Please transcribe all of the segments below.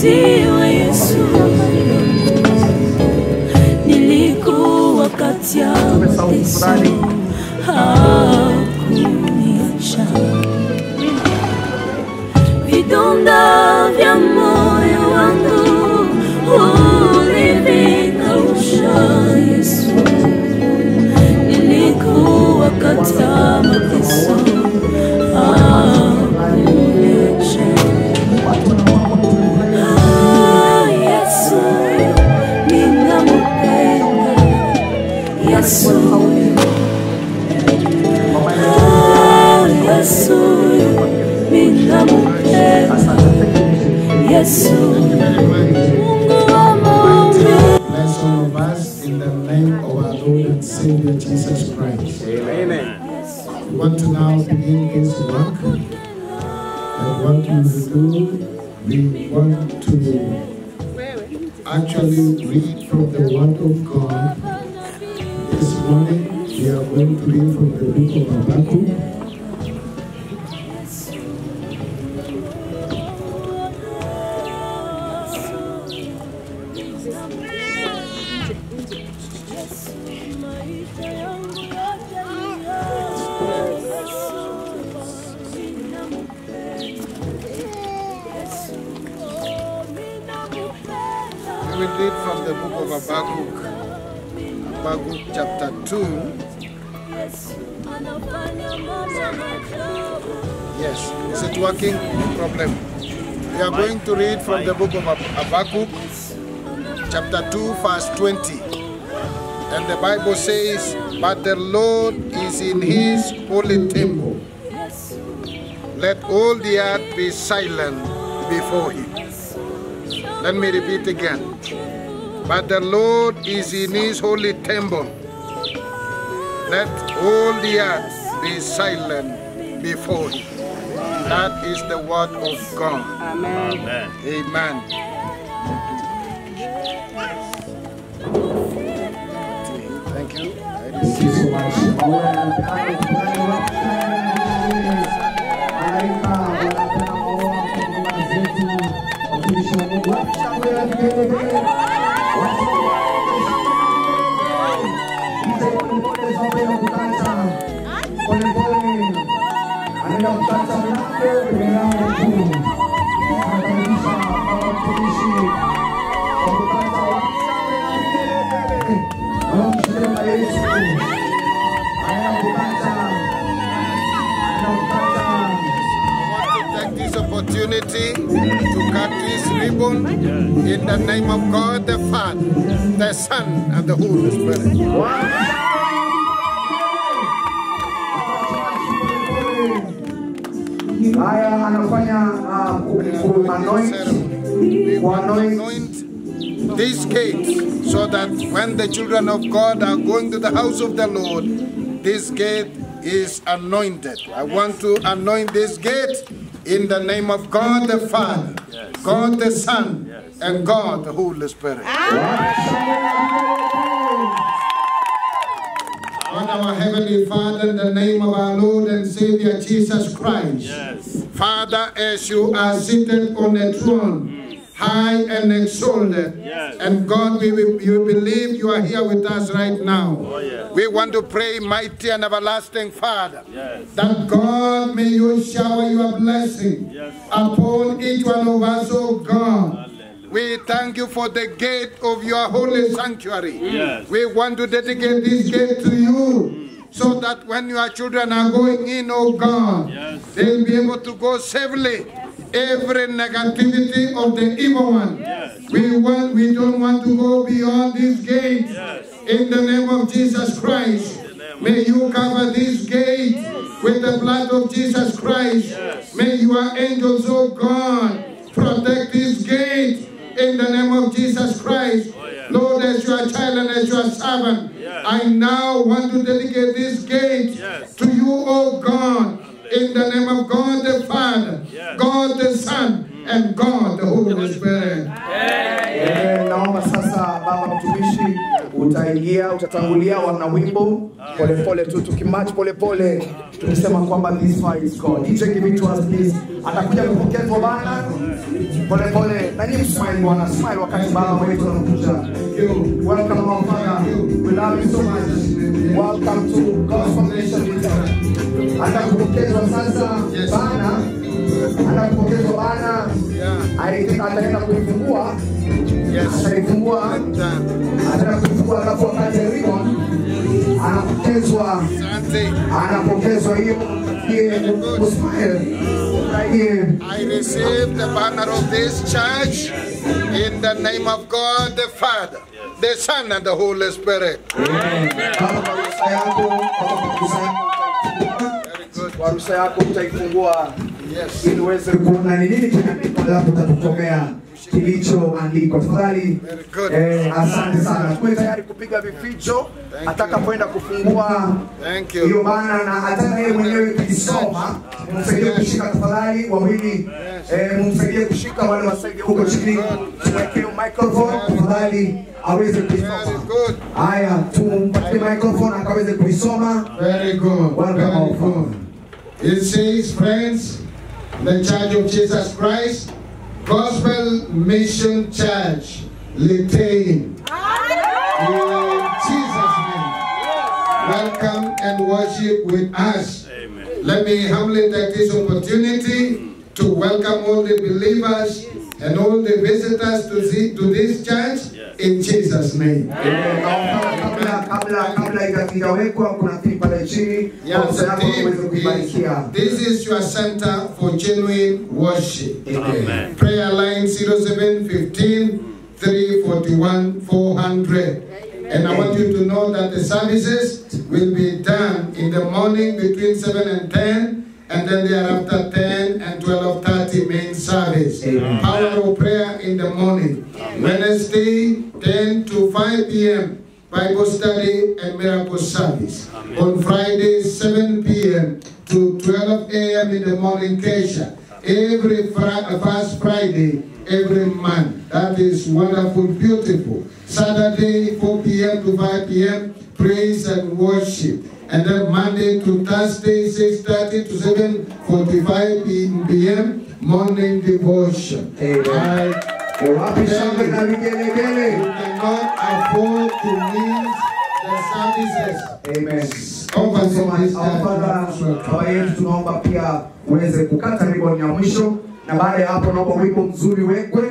wa Yesu, nilikuwa kati ya mateso, hakuniacha. Vidonda vya moyo wangu ulivikausha Yesu, nilikuwa kati ya mateso, hakuniacha. Yesu, ninamupenda Yesu. Yesu, ninamupenda Yesu. Bless all of us in the name of our Lord and Savior Jesus Christ. Amen. We want to now begin this work. And what we will do, we want to actually read from the Word of God. This morning, we are going to read from the book of Habakkuk. We will read from the book of Habakkuk, Habakkuk chapter 2. Yes, is it working? No problem. We are going to read from the book of Habakkuk, chapter 2, verse 20. And the Bible says, "But the Lord is in his holy temple. Let all the earth be silent before him." Let me repeat again. But the Lord is in his holy temple. Let all the earth be silent before him. That is the word of God. Amen. Amen. Thank you. Thank you so much. Opportunity to cut this ribbon in the name of God the Father, the Son, and the Holy Spirit. Haya anafanya anoint these gates so that when the children of God are going to the house of the Lord, this gate is anointed. I want to anoint this gate in the name of God the Father, God the Son, and God the Holy Spirit. God our Heavenly Father, in the name of our Lord and Savior Jesus Christ. Father, as you are seated on a throne, high and exalted, and God, we believe you are here with us right now. We want to pray, mighty and everlasting Father, that God, may you shower your blessing upon each one of us, oh God. We thank you for the gate of your holy sanctuary. We want to dedicate this gate to you, so that when your children are going in, oh God, they'll be able to go safely. Every negativity of the evil one, we don't want to go beyond this gate. In the name of Jesus Christ, may you cover this gate with the blood of Jesus Christ. May your angels, oh God, protect this gate in the name of Jesus Christ. Lord, as your child and as your servant, I now want to dedicate this gate to you, oh God, in the name of God the Father, God the Son, and God the Holy Spirit. naomba sasa baba mtumishi utaingia, utatangulia wana wimbo pole pole tu, tukimatch pole pole tukisema kwamba this fight is God. DJ give it to us please. Atakuja kupokezwa bana pole pole, na nyinyi smile bwana, smile wakati baba wetu anakuja. Welcome our father, we love you so much. Welcome to Gospel Nation Limited. Atakupokezwa sasa bana, atakupokezwa bana. Ataenda kuifungua. Ataifungua. Ataifungua alafu wakati ribbon anapokezwa hiyo I receive the banner of this church in the name of God the Father, the Son and the Holy Spirit. Warusa yako utaifungua ili uweze kuona ni nini kinapita, alafu tutakutomea kilichoandikwa. Tafadhali asante sana. Tuwe tayari kupiga vifijo atakapoenda kufungua hiyo bana, na hata yeye mwenyewe kujisoma. Msaidie kushika tafadhali wawili, msaidie kushika wale wasaidie huko chini, tuwekee microphone tafadhali aweze kuisoma. Haya, tumpatie microphone akaweze kuisoma. Very good. Very good. It says, friends, the Church of Jesus Christ Gospel Mission Church, Litein. In Jesus' name, welcome and worship with us. Amen. Let me humbly take this opportunity to welcome all the believers and all the visitors to this church in Jesus' name. This is your center for genuine worship. Amen. Prayer line 0715 341 400. And I want you to know that the services will be done in the morning between 7 and 10. And then thereafter 10 and 12:30 main service. Amen. Power of prayer in the morning. Amen. Wednesday 10 to 5 p.m. Bible study and miracle service. Amen. On Friday 7 p.m. to 12 a.m. in the morning Kesha. Every first Friday every month. That is wonderful, beautiful. Saturday 4 p.m. to 5 p.m. praise and worship. And then Monday to Thursday, 6:30 to 7:45 p.m. morning devotion. Amen. You cannot afford to miss the services. Amen. Tunaomba pia uweze kukata ribbon ya mwisho, na baada ya hapo naomba wimbo mzuri wekwe.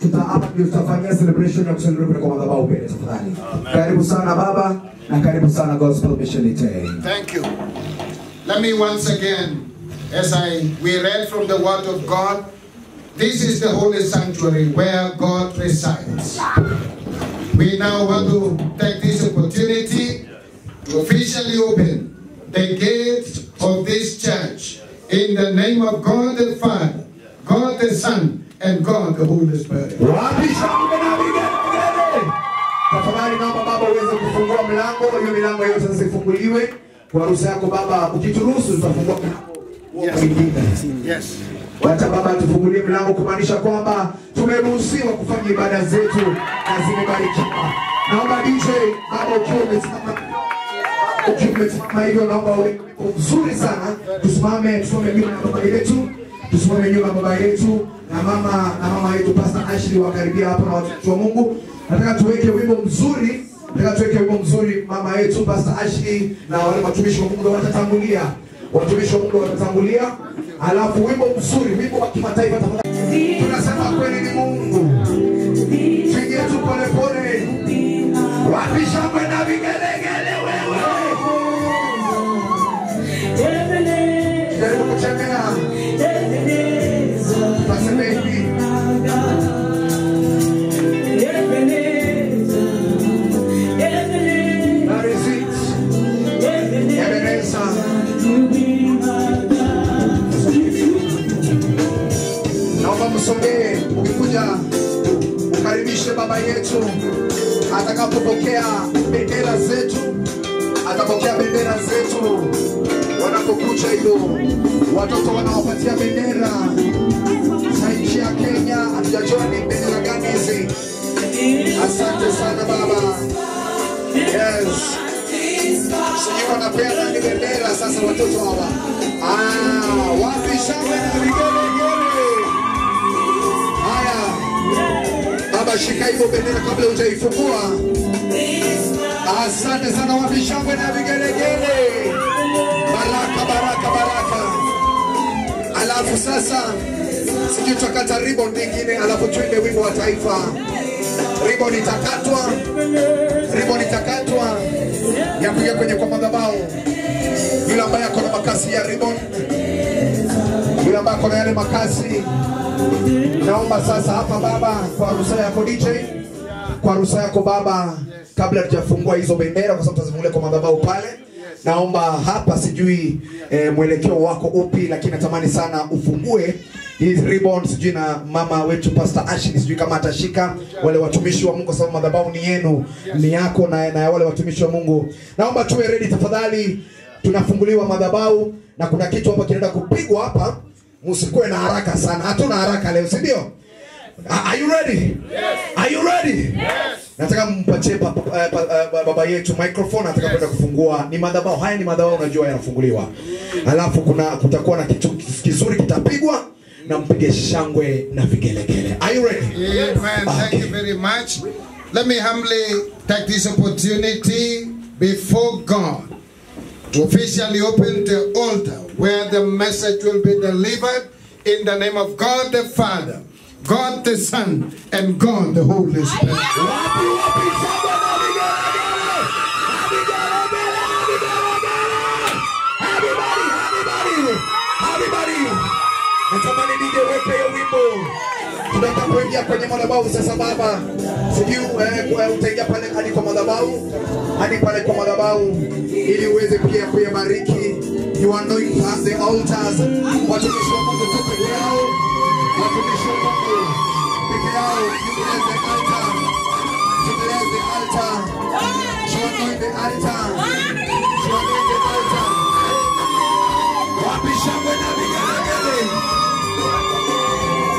Tutafanyia celebration ya kusherehekea kwa madhabahu pale tafadhali. Karibu sana baba na karibu sana Gospel Mission Litein. Thank you. Let me once again, as we read from the Word of God, this is the holy sanctuary where God resides. We now want to take this opportunity to officially open the gate of this church in the name of God the Father, God the Son, and God the Holy Spirit. Tafadhali naomba baba uweze kufungua mlango, hiyo milango yote sasa ifunguliwe. Kwa ruhusa yako baba, ukituruhusu tutafungua mlango. Yes. Wacha baba tufungulie mlango, kumaanisha kwamba tumeruhusiwa kufanya ibada zetu na zimebarikiwa. Naomba DJ baba ukiwa hivyo, naomba uwe mzuri sana. Tusimame nyuma ya baba yetu. Tusimame nyuma ya baba yetu na mama yetu Pastor Ashley wakaribia hapo na watu wa Mungu. Nataka tuweke wimbo mzuri, mama yetu Pastor Ashley na wale watumishi wa Mungu watatangulia. Alafu wimbo mzuri, wimbo wa kimataifa tafadhali. Tunasema kweli ni Mungu. Twingie tu pole pole. Wapi shangwe na vigelegele wewe? Jaribu kuchanganya. Paseme hivi. That is it. Ebenezer. Naomba msongee, ukikuja ukaribishe baba yetu atakapopokea bendera zetu, wanapokuja hivyo watoto wanawapatia bendera za nchi ya Kenya. Hatujajua ni bendera gani hizi. Asante sana baba. Yes. Sijui wanapeana ni bendera sasa watoto hawa. Wapi shangwe na vigelegele. Haya. Baba shika hiyo bendera kabla hujaifungua. Asante sana, wapi shangwe na vigelegele. Baraka, baraka, baraka. Alafu sasa sijui tutakata ribbon nyingine, alafu tuimbe wimbo wa taifa. Ribbon itakatwa. Ribbon itakatwa ya kuja kwenye kwa madhabahu. Yule ambaye ako na makasi ya ribbon, yule ambaye ako na yale makasi, naomba sasa hapa baba, kwa ruhusa yako DJ, kwa ruhusa yako baba, kabla tujafungua hizo bendera kwa sababu tutazifungulia kwa madhabahu pale, naomba hapa sijui mwelekeo wako upi, lakini natamani sana ufungue hizi ribbon sijui na mama wetu Pastor Ashley sijui kama atashika wale watumishi wa Mungu kwa sababu madhabahu ni yenu, ni yako na wale watumishi wa Mungu. Naomba tuwe ready tafadhali, tunafunguliwa madhabahu na kuna kitu hapa kinaenda kupigwa hapa. Msikuwe na haraka sana. Hatuna haraka leo, si ndio? Are you ready? Yes. Are you ready? Yes. Nataka mpatie baba yetu microphone, nataka kwenda kufungua. Ni madhabahu, haya ni madhabahu unajua yanafunguliwa. Alafu kutakuwa na kitu kizuri kitapigwa na mpige shangwe na vigelegele. Are you ready? Amen. Thank you very much. Let me humbly take this opportunity before God to officially open the altar where the message will be delivered in the name of God the Father, God the Son, and God the Holy Spirit. Natamani DJ weke hiyo wimbo. Tunataka kuingia kwenye madhabahu sasa baba. Sijui utaingia pale hadi kwa madhabahu. Hadi pale kwa madhabahu ili uweze pia kuyabariki. You anoint the altars. Watumishi wa Mungu tu peke yao. Watumishi wa Mungu peke yao. You bless the altar. You bless the altar. You anoint the altar. You anoint the altar. Wapi shangwe na vigelegele.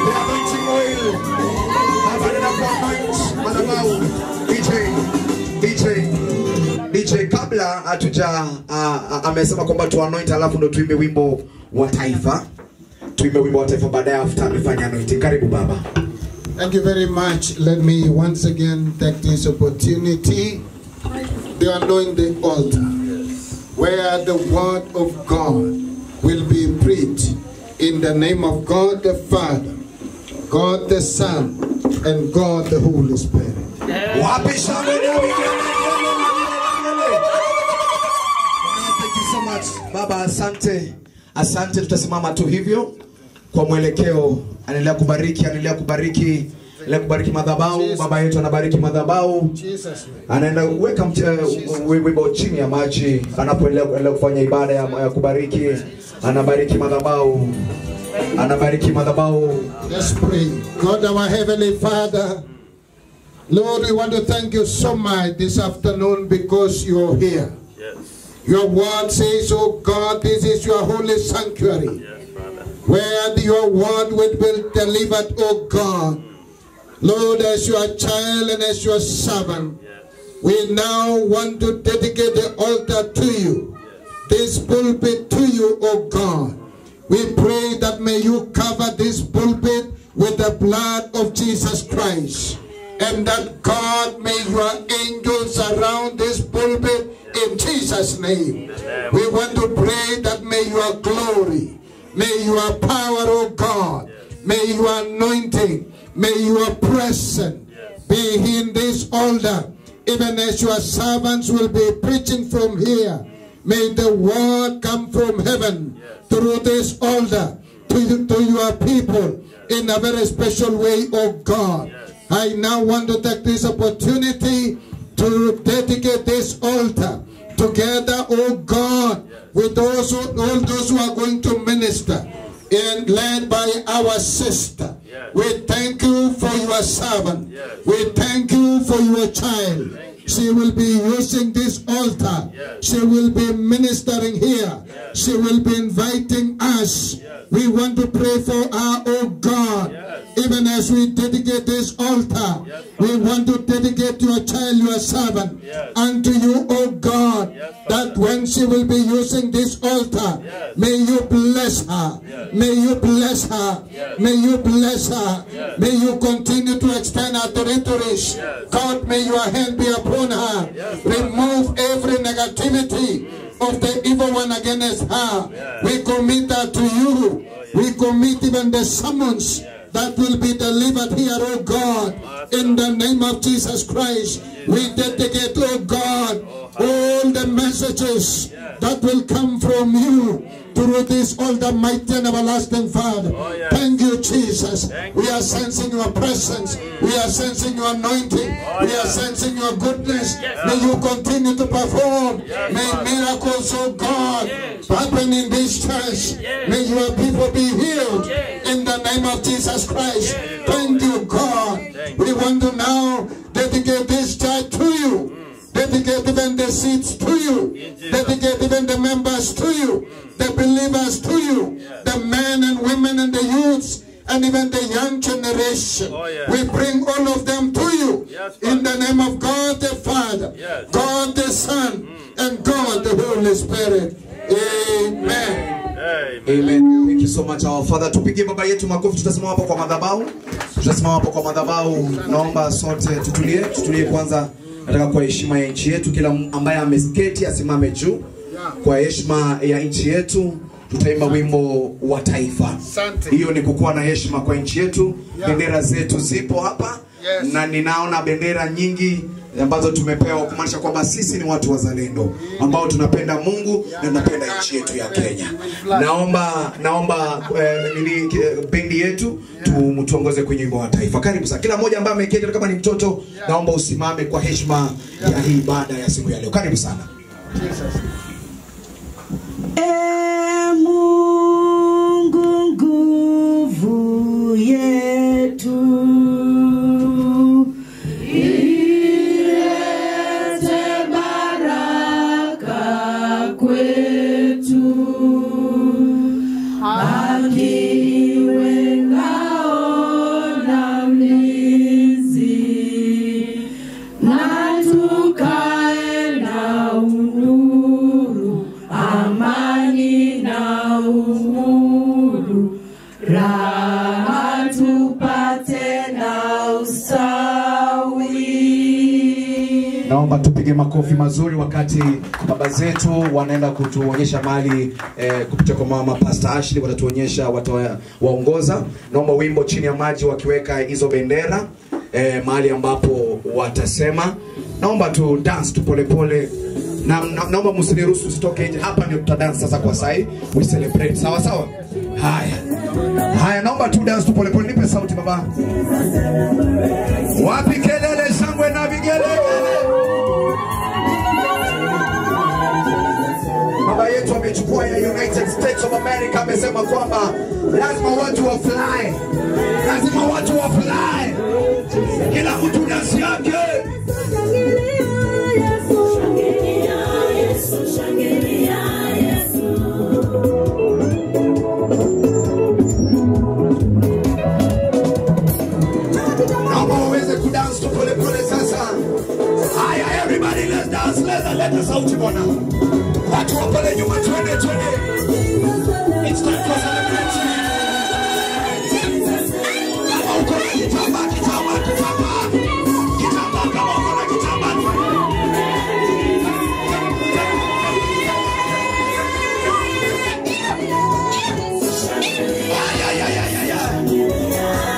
The anointing oil. Madhabahu. DJ kabla hatuja amesema kwamba tu anoint alafu ndo tuimbe wimbo wa taifa. Tuimbe wimbo wa taifa baadaye after amefanya anointing. Karibu baba. Thank you very much. Let me once again take this opportunity to anoint the altar where the word of God will be preached in the name of God the Father, God the Son, and God the Holy Spirit. Wapi shangwe na vigelegele. Thank you so much baba, asante. Asante, tutasimama tu hivyo kwa mwelekeo. Anaendelea kubariki, anaendelea kubariki, anaendelea kubariki madhabahu. Baba yetu anabariki madhabahu. Anaenda weka wimbo chini ya maji anapoendelea kufanya ibada ya kubariki. Anabariki madhabahu. Anabariki madhabahu. Let's pray. God our heavenly Father, Lord, we want to thank you so much this afternoon because you're here. Yes. Your word says, oh God, this is your holy sanctuary. Yes, where your word will be delivered, oh God. Lord, as your child and as your servant, yes, we now want to dedicate the altar to you. Yes. This pulpit to you, oh God. We pray that may you cover this pulpit with the blood of Jesus Christ. And that God, may your angels surround this pulpit in Jesus' name. We want to pray that may your glory, may your power, oh God, may your anointing, may your presence be in this altar. Even as your servants will be preaching from here, may the word come from heaven through this altar to your people in a very special way, oh God. I now want to take this opportunity to dedicate this altar together, oh God, with all those who are going to minister, and led by our sister. We thank you for your servant. We thank you for your child. She will be using this altar. She will be ministering here. She will be inviting us. We want to pray for her, oh God. Even as we dedicate this altar, we want to dedicate your child, your servant, unto you, oh God, that when she will be using this altar, may you bless her. May you bless her. May you bless her. May you continue to extend her territories. God, may your hand be upon her. Remove every negativity of the evil one against her. We commit her to you. We commit even the summons that will be delivered here, oh God, in the name of Jesus Christ. We dedicate, oh God, all the messages that will come from you through this all the mighty and everlasting Father. Thank you, Jesus. We are sensing your presence. We are sensing your anointing. We are sensing your goodness. May you continue to perform. May miracles, oh God, happen in this church. May your people be healed in the name of Jesus Christ. Thank you, God. We want to now dedicate this church to you. Dedicate even the seats to you. Dedicate even the members to you. The believers to you. The men and women and the youths and even the young generation. We bring all of them to you. In the name of God the Father, God the Son, and God the Holy Spirit. Amen. Amen. Thank you so much, our Father. Tupige baba yetu makofi. Tutasimama hapo kwa madhabahu. Tutasimama hapo kwa madhabahu. Naomba sote tutulie kwanza. Nataka kwa heshima ya nchi yetu, kila ambaye amesketi asimame juu. Kwa heshima ya nchi yetu, tutaimba wimbo wa taifa. Hiyo ni kukuwa na heshima kwa nchi yetu. Bendera zetu zipo hapa. Na ninaona bendera nyingi ambazo tumepewa kumaanisha kwamba sisi ni watu wazalendo ambao tunapenda Mungu na tunapenda nchi yetu ya Kenya. Naomba bendi yetu tuongoze kwenye wimbo wa taifa. Karibu sana. Kila mmoja ambaye ameketi kama ni mtoto, naomba usimame kwa heshima ya hii ibada ya siku ya leo. Karibu sana. Mungu nguvu yetu, Naomba tupige makofi mazuri wakati baba zetu wanaenda kutuonyesha mali kupitia kwa mama Pastor Ashley, watatuonyesha, watawaongoza. Naomba wimbo chini ya maji wakiweka hizo bendera mahali ambapo watasema. Naomba tu dance tu polepole. Naomba msiniruhusu tusitoke nje. Hapa ndio tutadance sasa kwa sai. We celebrate. Sawa sawa? Haya, naomba tu dance tu polepole. Nipe sauti baba. Wapi kelele, shangwe na vigelegele. Baba yetu amechukua ya United States of America, amesema kwamba lazima watu wa fly. Lazima watu wa fly. Kila mtu dance yake. Everybody, let's dance. Let us out, Ibona. Watu wa pale nyuma, twende. It's time for celebration. Kama uko na kitamba. Kama uko na kitamba.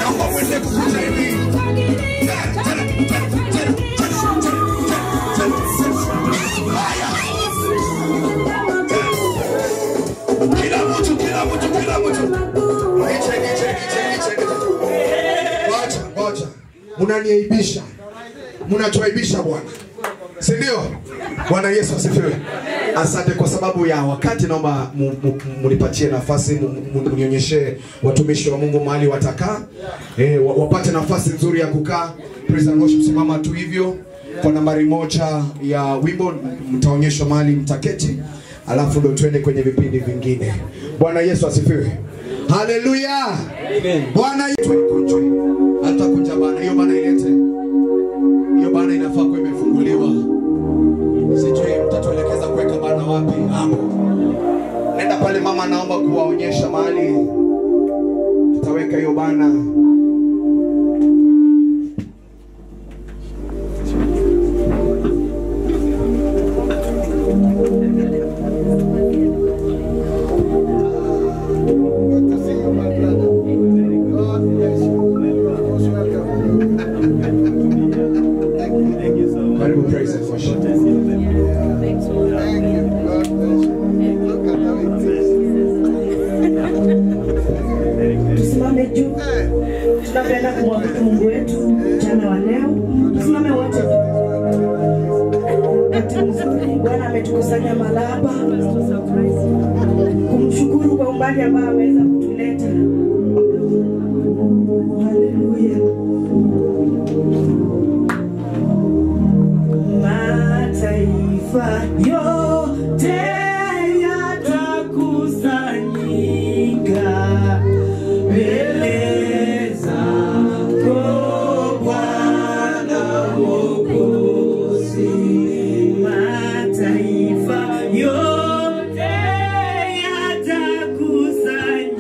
Naomba uende kukuta hivi. Kila mtu. Ngoja. Munaniaibisha. Munatuaibisha Bwana. Si ndio? Bwana Yesu asifiwe. Asante kwa sababu ya wakati. Naomba munipatie nafasi, munionyeshe watumishi wa Mungu mahali watakaa. Wapate nafasi nzuri ya kukaa. Praise and worship, simama tu hivyo. kwa nambari 1 ya wimbo, mtaonyeshwa mahali mtaketi, alafu ndo tuende kwenye vipindi vingine. Bwana Yesu asifiwe. Haleluya. Amen. Bwana Yesu ikunjwe. Hata kunja bana, hiyo bana ilete. Hiyo bana inafaa kuwa imefunguliwa. Sijui mtatuelekeza kuweka bana wapi hapo. Nenda pale mama, naomba kuwaonyesha mahali tutaweka hiyo bana. Tusimame juu. Tunapenda kumwabudu Mungu wetu mchana wa leo. Tusimame wote. Wakati mzuri Bwana ametukusanya mahali hapa kumshukuru kwa umbali ambao ameweza kutuleta. Haleluya. Mataifa yote yatakusanyika mbele zako Bwana Mwokozi. Mataifa yote yatakusanyika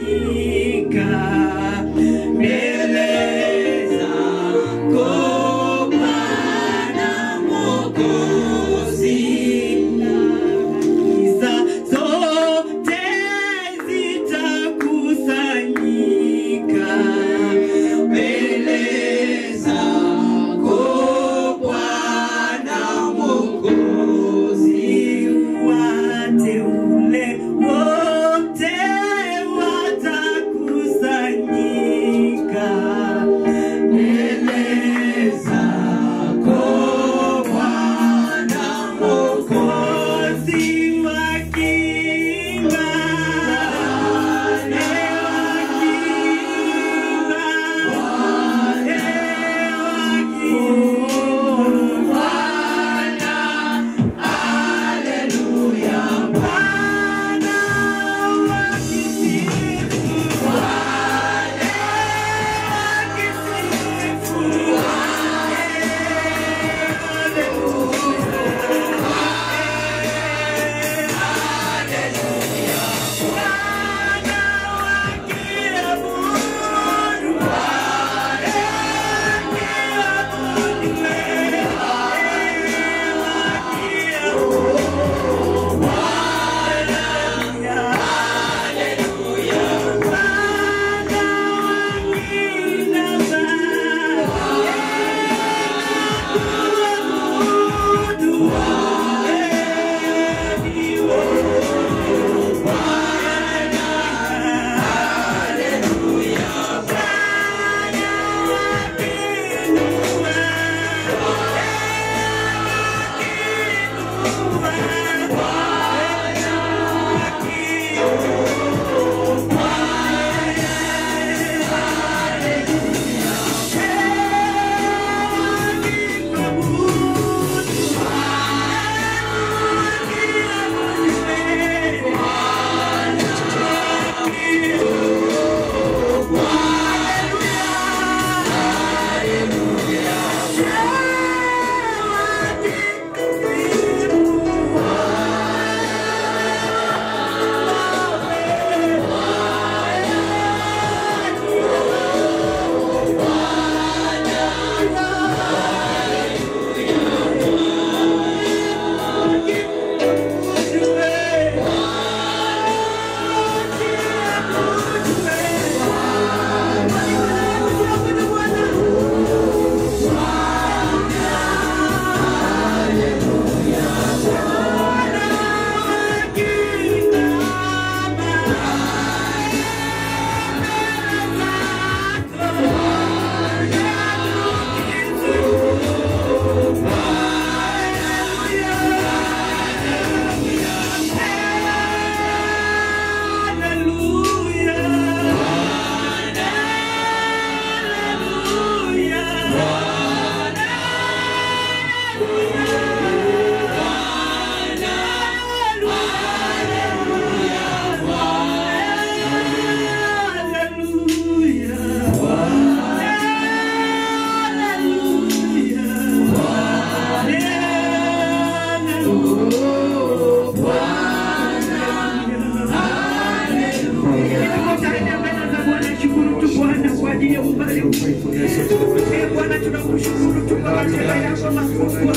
your faithfulness. Bwana tunakushukuru tu kwa matendo yako makubwa.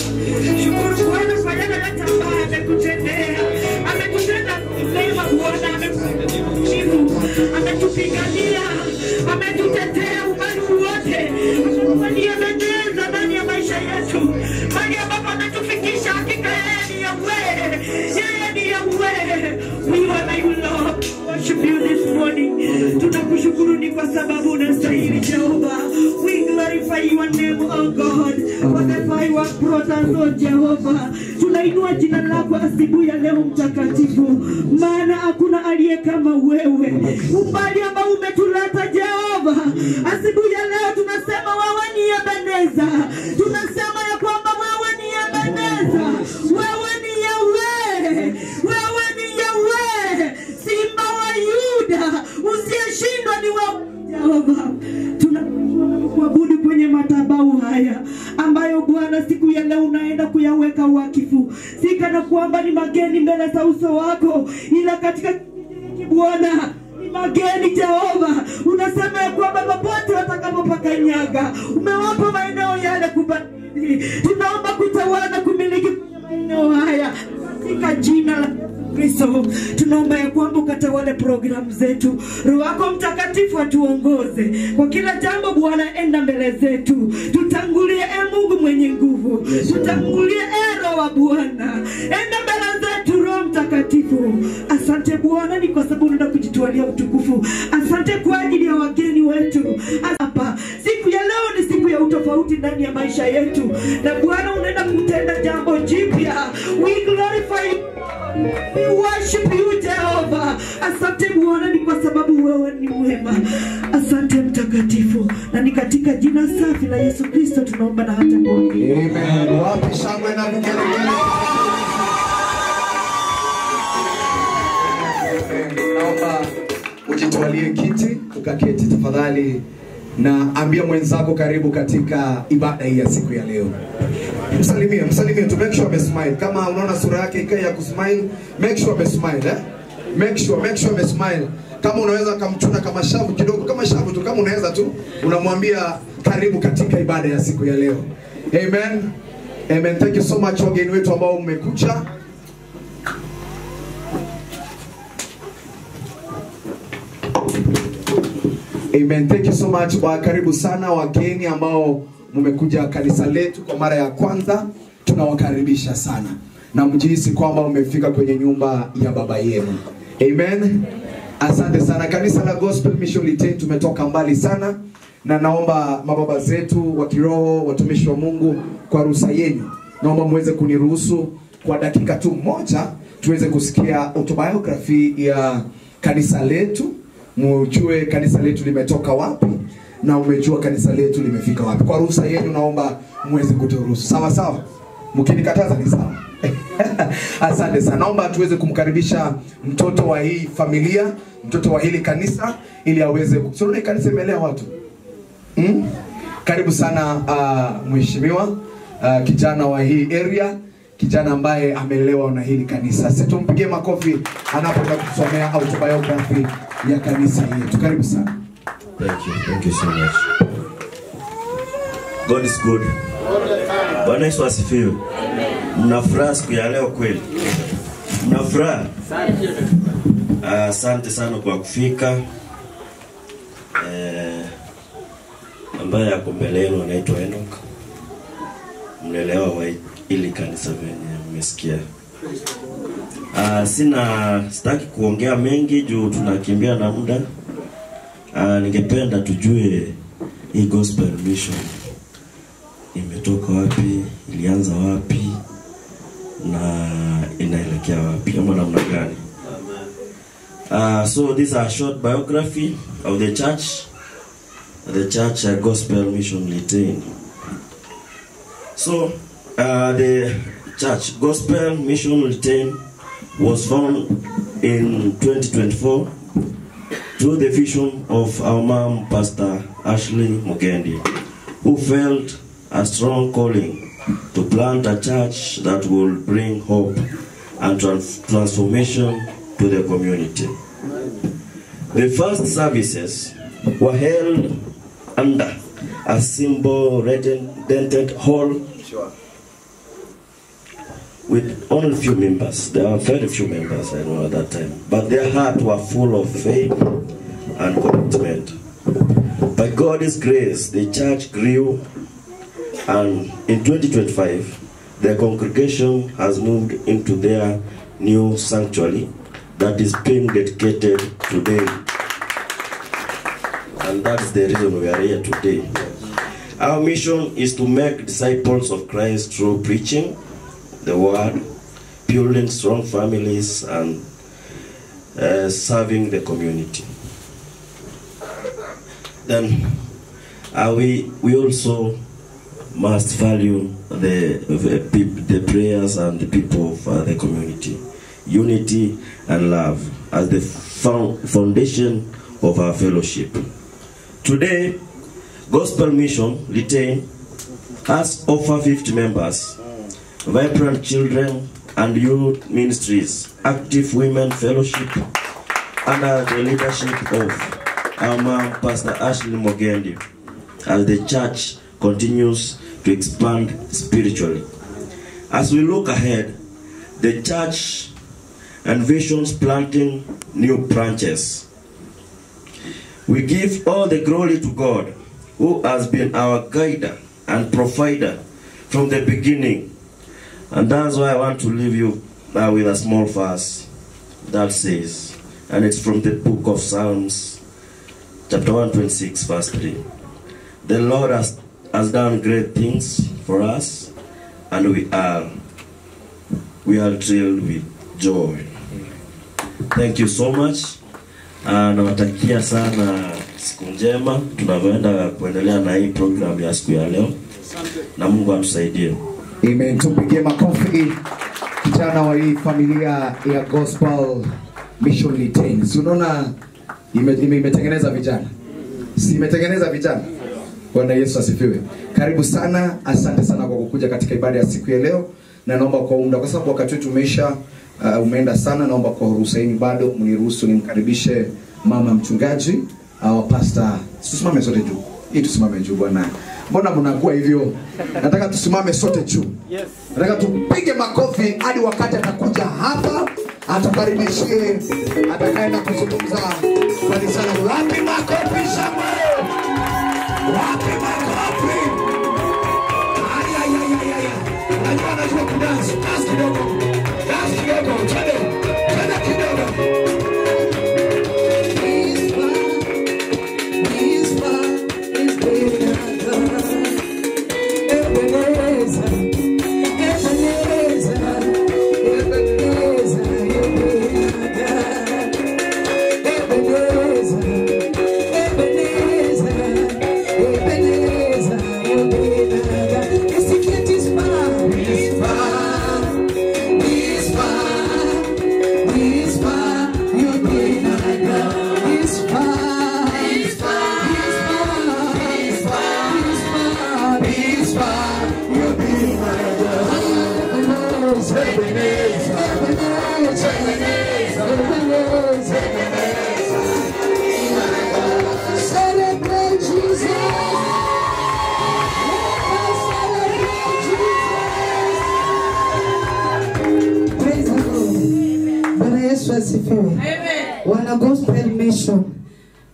Shukuru Bwana kwa yale yote ambayo amekutendea. Amekutenda mema Bwana, ametupigania, ametutetea ubali wote. Ndiye ametenda ndani ya maisha yetu. Bali ambapo ametufikisha hakika yeye ni Yahweh. Yeye ni Yahweh. We honor you Lord. Worship you this morning. Tunakushukuru ni kwa sababu unastahili Jehova. We glorify your name, oh God. Whatever you have brought us, oh Jehova. Tunainua jina lako asubuhi ya leo mtakatifu. Maana hakuna aliye kama wewe. Umbali ambao umetuleta Jehova. Asubuhi ya leo tunasema wewe ni Ebeneza. Tunasema ya kwamba wewe ni Ebeneza. Wewe ni Yahweh. Wewe ni Yahweh. Simba wa Yuda. Usiyeshindwa ni wewe Jehova. Tunakuabudu kwenye madhabahu haya ambayo Bwana siku ya leo unaenda kuyaweka wakifu. Si kana kwamba ni mageni mbele za uso wako, ila katika Bwana ni mageni Jehova. Unasema ya kwamba popote watakapopakanyaga umewapa maeneo yale kubadili. Tunaomba kutawala na kumiliki maeneo haya katika jina la Kristo. Tunaomba ya kwamba ukatawale programu zetu. Roho wako Mtakatifu atuongoze kwa kila jambo Bwana, enda mbele zetu. Tutangulie Mungu mwenye nguvu. Tutangulie Roho wa Bwana. Enda mbele zetu Roho Mtakatifu. Asante Bwana ni kwa sababu unaenda kujitwalia utukufu. Asante kwa ajili ya wageni wetu. Hapa siku ya leo ni siku ya utofauti ndani ya maisha yetu. Na Bwana unaenda kutenda jambo jipya. We glorify you. We worship you Jehova. Asante Bwana ni kwa sababu wewe ni mwema. Asante Mtakatifu. Na ni katika jina safi la Yesu Kristo tunaomba na hata kuamini. Amen. Wapi shangwe na vigelegele. Naomba ujitwalie kiti, ukaketi tafadhali, na ambia mwenzako karibu katika ibada hii ya siku ya leo. Msalimie to make sure amesmile. Kama unaona sura yake ikae ya kusmile, make sure amesmile, Make sure amesmile. Kama unaweza kumchuna kama shavu kidogo, kama shavu tu, kama unaweza tu, unamwambia karibu katika ibada ya siku ya leo. Amen. Amen. Thank you so much wageni wetu ambao mmekuja. Amen. Thank you so much. Karibu sana wageni ambao mmekuja kanisa letu kwa mara ya kwanza. Tunawakaribisha sana. Na mjihisi kwamba umefika kwenye nyumba ya baba yenu. Amen. Asante sana. Kanisa la Gospel Mission Litein tumetoka mbali sana. Na naomba mababa zetu wa kiroho, watumishi wa Mungu, kwa ruhusa yenu, naomba muweze kuniruhusu kwa dakika tu moja tuweze kusikia autobiography ya kanisa letu. Mujue kanisa letu limetoka wapi na umejua kanisa letu limefika wapi. Kwa ruhusa yenu naomba muweze kuturuhusu. Sawa sawa? Mkinikataza ni sawa. Asante sana. Naomba tuweze kumkaribisha mtoto wa hii familia, mtoto wa hili kanisa, ili aweze kuona kanisa imelea watu. Karibu sana mheshimiwa, kijana wa hii area, kijana ambaye amelelewa na hili kanisa. Sasa tumpigie makofi anapoenda kusomea autobiography ya kanisa yetu. Karibu sana. Thank you so much. God is good. Bwana Yesu asifiwe. Mnafurahi siku ya leo kweli? Mnafurahi? Asante sana kwa kufika. Ambaye yako mbele yenu anaitwa Enoch. Mlelewa wa ili kanisa venye mmesikia. Sitaki kuongea mengi juu tunakimbia na muda. Ningependa tujue hii Gospel Mission imetoka wapi, ilianza wapi na inaelekea wapi ama namna gani. So this is a short biography of the church Gospel Mission Litein. So the church Gospel Mission Litein was founded in 2024 through the vision of our mom, Pastor Ashley Mugendi, who felt a strong calling to plant a church that will bring hope and transformation to the community. The first services were held under a simple red-dented hall with only few members. There are very few members, I know, at that time. But their hearts were full of faith and commitment. By God's grace, the church grew, and in 2025, the congregation has moved into their new sanctuary that is being dedicated today. And that's the reason we are here today. Our mission is to make disciples of Christ through preaching the word, building strong families, and serving the community. Then we also must value the prayers and the people of the community, unity and love as the foundation of our fellowship. Today, Gospel Mission Retain has over 50 members, vibrant children and youth ministries, active women fellowship, under the leadership of our mom, Pastor Ashley Mogendi, as the church continues to expand spiritually. As we look ahead, the church envisions planting new branches. We give all the glory to God, who has been our guider and provider from the beginning. And that's why I want to leave you with a small verse that says, and it's from the book of Psalms, chapter 126, verse 3. The Lord has done great things for us, and we are thrilled with joy. Thank you so much. Nawatakia sana siku njema tunavyoenda kuendelea na hii program ya siku ya leo, na Mungu atusaidie. Amen. Tupigie makofi kijana wa hii familia ya Gospel Mission Retain. Unaona imetengeneza vijana. Si imetengeneza vijana. Bwana Yesu asifiwe. Karibu sana, asante sana kwa kukuja katika ibada ya siku ya leo. Na naomba kwa muda, kwa sababu wakati wetu umeenda sana, naomba kwa ruhusa hii bado mniruhusu nimkaribishe mama mchungaji au pastor. Tusimame sote juu. Hii tusimame juu bwana. Mbona mnakuwa hivyo? Nataka tusimame sote juu. Yes. Nataka tupige makofi hadi wakati atakuja hapa atukaribishie atakaenda kuzungumza kwa sana. Wapi makofi Samuel? Wapi makofi? Najua kudansi. Dance kidogo. Dance kidogo. Twende kidogo. Wana Gospel Mission,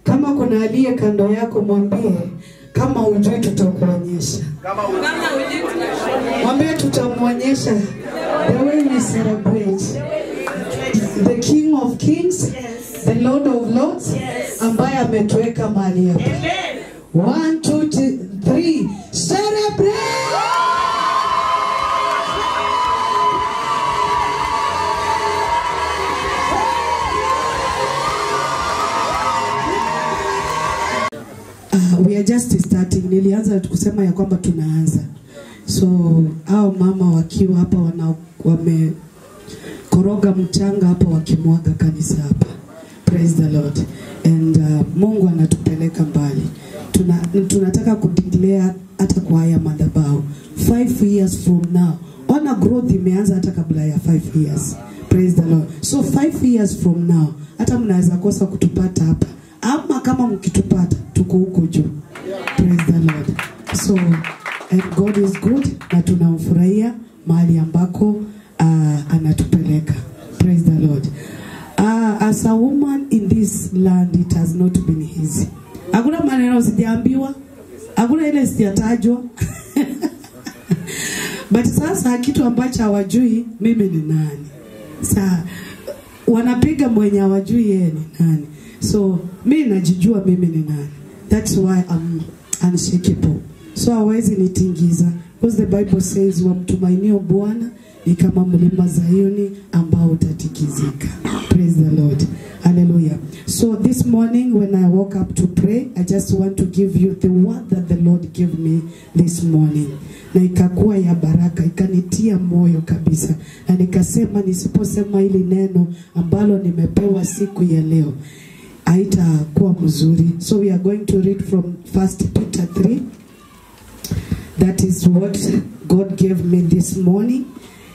kama kuna aliye kando yako mwambie, kama ujui tutakuonyesha. Mwambie tutamuonyesha the way we celebrate the King of Kings, the Lord of Lords, ambaye ametuweka mahali hapa. 1, 2, 3, celebrate! We are just starting. Nilianza kusema ya kwamba tunaanza. So hao mama wakiwa hapa wamekoroga mchanga hapa wakimwaga kanisa hapa. Praise the Lord. And Mungu anatupeleka mbali. Tunataka kudeclare hata kwa haya madhabahu 5 years from now. Ona growth imeanza hata kabla ya 5 years. Praise the Lord. So 5 years from now hata mnaweza kosa kutupata hapa. Ama kama mkitupata tuko huko juu. Praise the Lord. So and God is good, na tunamfurahia mahali ambako anatupeleka. Praise the Lord. As a woman in this land, it has not been easy. Hakuna maneno sijaambiwa, hakuna ile sijatajwa. But sasa kitu ambacho hawajui mimi ni nani. Sasa wanapiga mwenye hawajui yeye ni nani. So mimi najijua mimi ni nani. That's why I'm unshakable. So hawezi nitingiza, because the Bible says wamtumainio Bwana ni kama mlima Zayuni ambao utatikizika. Praise the Lord. Hallelujah. So this morning when I woke up to pray, I just want to give you the word that the Lord gave me this morning. Na ikakuwa ya baraka, ikanitia moyo kabisa. Na nikasema nisiposema hili neno ambalo nimepewa siku ya leo, haitakuwa mzuri. So we are going to read from 1 Peter 3. That is what God gave me this morning,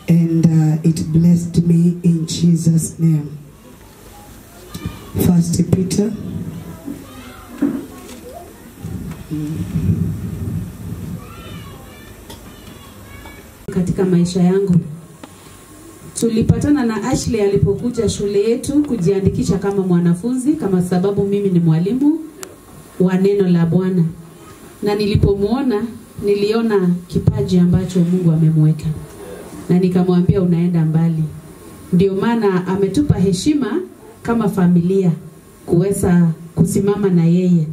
and it blessed me in Jesus' name. 1 Peter. Katika maisha yangu tulipatana na Ashley alipokuja shule yetu kujiandikisha kama mwanafunzi, kama sababu mimi ni mwalimu wa neno la Bwana. Na nilipomuona niliona kipaji ambacho Mungu amemweka, na nikamwambia unaenda mbali. Ndio maana ametupa heshima kama familia kuweza kusimama na yeye.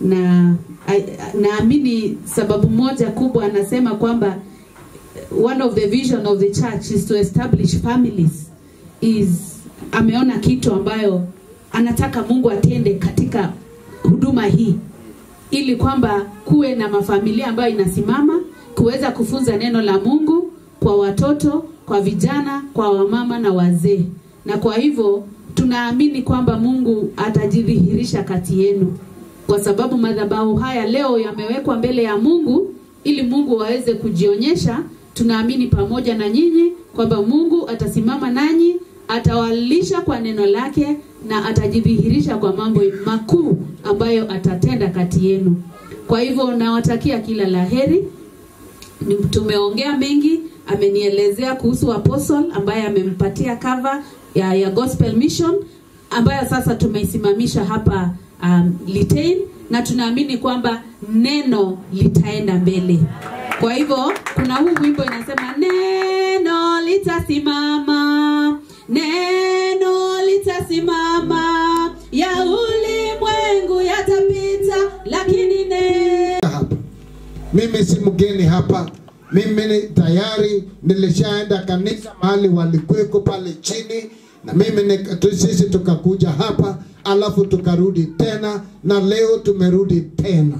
Na naamini sababu moja kubwa anasema kwamba one of the vision of the church is to establish families. Ameona kitu ambayo anataka Mungu atende katika huduma hii, ili kwamba kuwe na mafamilia ambayo inasimama kuweza kufunza neno la Mungu kwa watoto, kwa vijana, kwa wamama na wazee. Na kwa hivyo tunaamini kwamba Mungu atajidhihirisha kati yenu, kwa sababu madhabahu haya leo yamewekwa mbele ya Mungu ili Mungu aweze kujionyesha. Tunaamini pamoja na nyinyi kwamba Mungu atasimama nanyi, atawalisha kwa neno lake, na atajidhihirisha kwa mambo makuu ambayo atatenda kati yenu. Kwa hivyo nawatakia kila laheri. Tumeongea mengi, amenielezea kuhusu Apostle ambaye amempatia cover ya Gospel Mission ambayo sasa tumeisimamisha hapa Litein, na tunaamini kwamba neno litaenda mbele. Kwa hivyo kuna huu wimbo inasema neno litasimama, neno litasimama, ya ulimwengu yatapita, lakini hapa. Mimi si mgeni hapa. Mimi ni tayari nilishaenda kanisa mahali walikuweko pale chini, na mimi sisi tukakuja hapa alafu tukarudi tena, na leo tumerudi tena.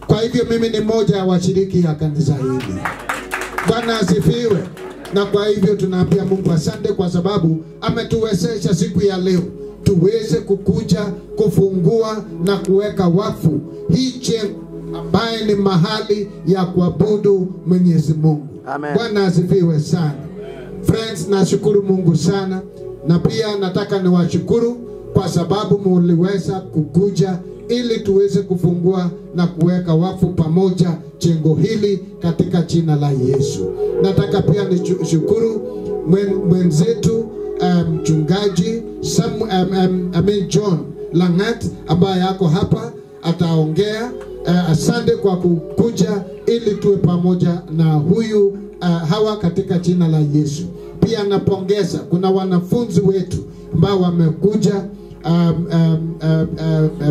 Kwa hivyo mimi ni moja ya washiriki ya kanisa hili. Bwana asifiwe. Na kwa hivyo tunaambia Mungu asante kwa sababu ametuwezesha siku ya leo tuweze kukuja kufungua na kuweka wakfu hii jengo ambaye ni mahali ya kuabudu Mwenyezi Mungu. Bwana asifiwe sana. Friends, nashukuru Mungu sana, na pia nataka niwashukuru kwa sababu muliweza kukuja ili tuweze kufungua na kuweka wakfu pamoja jengo hili katika jina la Yesu. Nataka pia nishukuru mwenzetu mchungaji John Langat ambaye yako hapa ataongea. Asante kwa kukuja ili tuwe pamoja na huyu hawa katika jina la Yesu. Pia napongeza kuna wanafunzi wetu ambao wamekuja.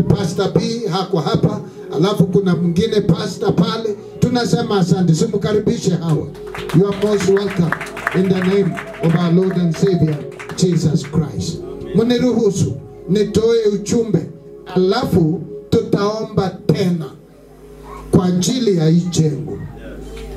Pastor B hako hapa, alafu kuna mwingine pastor pale. Tunasema asante, simukaribishe hawa. You are most welcome in the name of our Lord and Savior Jesus Christ. Mniruhusu nitoe uchumbe, alafu tutaomba tena kwa ajili ya hii jengo,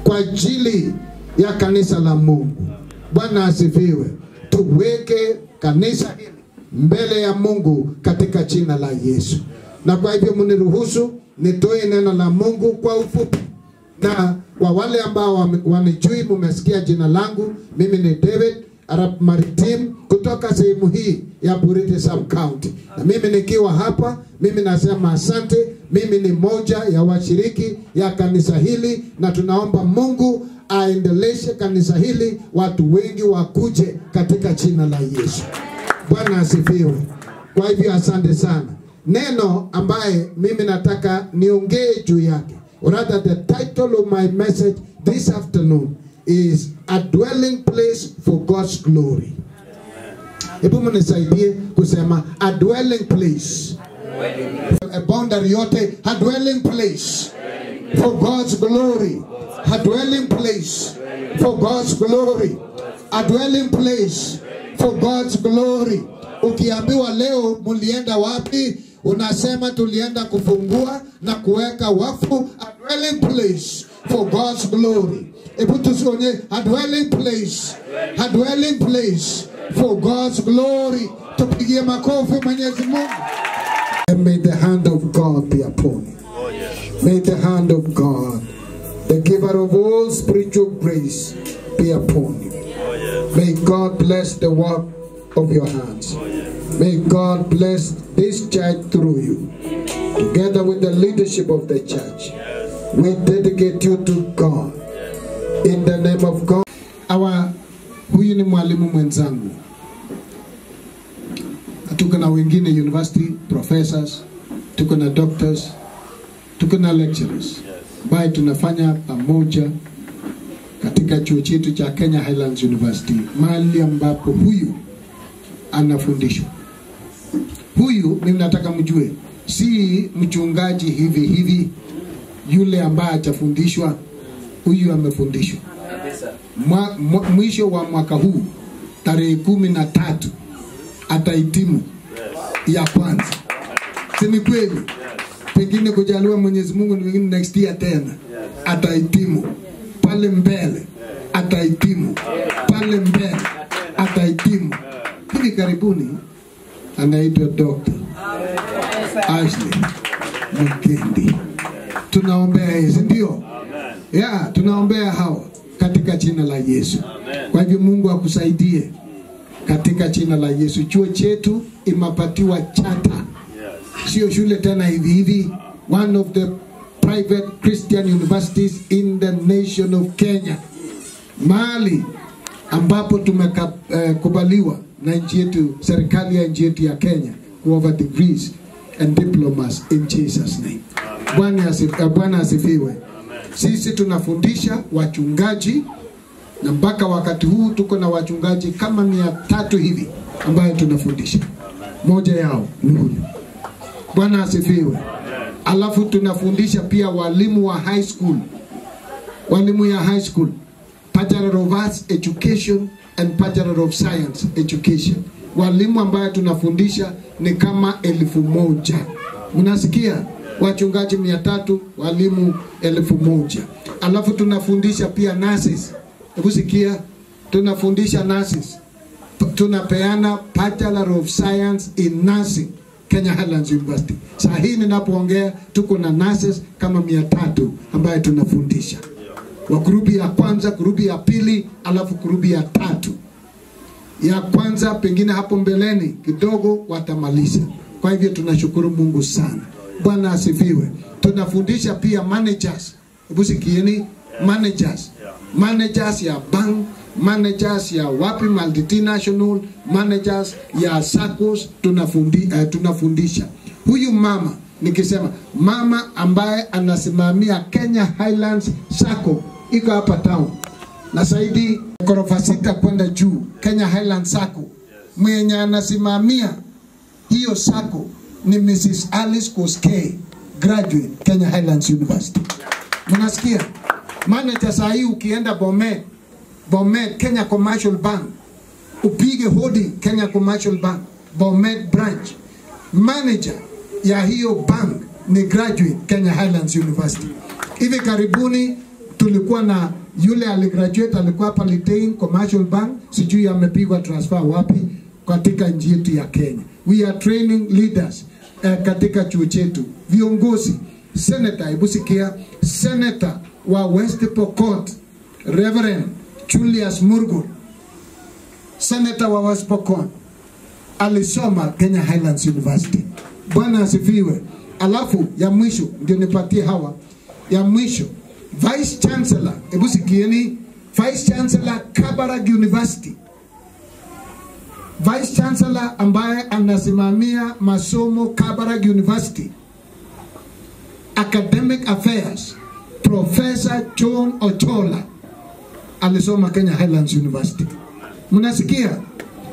kwa ajili ya kanisa la Mungu. Bwana asifiwe. Tuweke kanisa hili mbele ya Mungu katika jina la Yesu. Na kwa hivyo mniruhusu nitoe neno la Mungu kwa ufupi. Na kwa wale ambao wanijui, mmesikia jina langu, mimi ni David, Arab Maritim kutoka sehemu hii ya Bureti Sub County. Na mimi nikiwa hapa, mimi nasema asante. Mimi ni moja ya washiriki ya kanisa hili, na tunaomba Mungu aendeleshe kanisa hili, watu wengi wakuje katika jina la Yesu. Bwana asifiwe. Kwa hivyo asante sana. Neno ambaye mimi nataka niongee juu yake, or rather the title of my message this afternoon is a dwelling place for God's glory. Hebu mnisaidie kusema a dwelling place. A boundary yote, a dwelling place for God's glory. A dwelling place for God's glory. A dwelling place for God's glory. Ukiambiwa leo mulienda wapi, unasema tulienda kufungua na kuweka wakfu. A dwelling place for God's glory. Hebu tusione a dwelling place. A dwelling place for God's glory. Tupigie makofi Mwenyezi Mungu. And may the hand of God be upon you. Oh, yes. May the hand of God, the giver of all spiritual grace, be upon you. Oh, yes. May God bless the work of your hands. Oh, yes. May God bless this church through you. Together with the leadership of the church, Yes. we dedicate you to God. In the name of God. Huyu ni mwalimu mwenzangu. Tuko na wengine university professors, tuko na doctors, tuko na lecturers. Bye, tunafanya pamoja katika chuo chetu cha Kenya Highlands University, mahali ambapo huyu anafundishwa. Huyu mimi nataka mjue, si mchungaji hivi hivi yule ambaye atafundishwa, huyu amefundishwa. Mwisho wa mwaka huu tarehe 13 atahitimu ya kwanza. Si ni kweli? Pengine kujaliwa Mwenyezi Mungu ni next year tena atahitimu. Pale mbele atahitimu. Pale mbele atahitimu. Hivi karibuni anaitwa Dr. Ashley Mukendi. Tunaombea hizi ndio. Yeah, tunaombea hawa katika jina la Yesu. Kwa hivyo Mungu akusaidie katika jina la Yesu. Chuo chetu imapatiwa chata. Sio shule tena hivi hivi. One of the private Christian universities in the nation of Kenya. Mahali ambapo tumekubaliwa na nchi yetu, serikali ya nchi yetu ya Kenya, kuover degrees and diplomas in Jesus name. Bwana asifiwe. Sisi tunafundisha wachungaji, na mpaka wakati huu tuko na wachungaji kama 300 hivi ambayo tunafundisha. Moja yao ni huyu. Bwana asifiwe. Alafu tunafundisha pia walimu wa high school. Walimu ya high school, Bachelor of Arts Education and Bachelor of Science Education. Walimu ambayo tunafundisha ni kama 1000. Mnasikia? Wachungaji 300, walimu 1000. Alafu tunafundisha pia nurses. Ukusikia? Tunafundisha nurses. Tunapeana Bachelor of Science in Nursing Kenya Highlands University. Saa hii ninapoongea tuko na nurses kama 300 ambaye tunafundisha. Wa grupi ya kwanza, grupi ya pili, alafu grupi ya 3. Ya kwanza pengine hapo mbeleni kidogo watamaliza. Kwa hivyo tunashukuru Mungu sana. Bwana asifiwe. Tunafundisha pia managers. Ukusikieni? Managers. Managers ya bank, managers ya wapi multinational, managers ya SACCOs tunafundisha. Huyu mama, nikisema mama ambaye anasimamia Kenya Highlands SACCO, iko hapa town. Na saidi ghorofa 6 kwenda juu, Kenya Highlands SACCO. Mwenye anasimamia hiyo SACCO ni Mrs. Alice Koskei, graduate Kenya Highlands University. Mnasikia? Manager saa hii ukienda Bomet Kenya Commercial Bank, upige holding Kenya Commercial Bank, Bomet branch. Manager ya hiyo bank ni graduate Kenya Highlands University. Hivi karibuni tulikuwa na yule aligraduate, alikuwa hapa Litein Commercial Bank, sijui amepigwa transfer wapi katika nchi yetu ya Kenya. We are training leaders katika chuo chetu. Viongozi, senator, ibusikia, senator wa West Pokot, Reverend Julius Murgul, senator wa West Pokot, alisoma Kenya Highlands University. Bwana asifiwe. Alafu ya mwisho ndio nipatie hawa. Ya mwisho, Vice Chancellor, hebu sikieni, Vice Chancellor Kabarak University. Vice Chancellor ambaye anasimamia masomo Kabarak University, Academic Affairs, Professor John Ochola alisoma Kenya Highlands University. Mnasikia?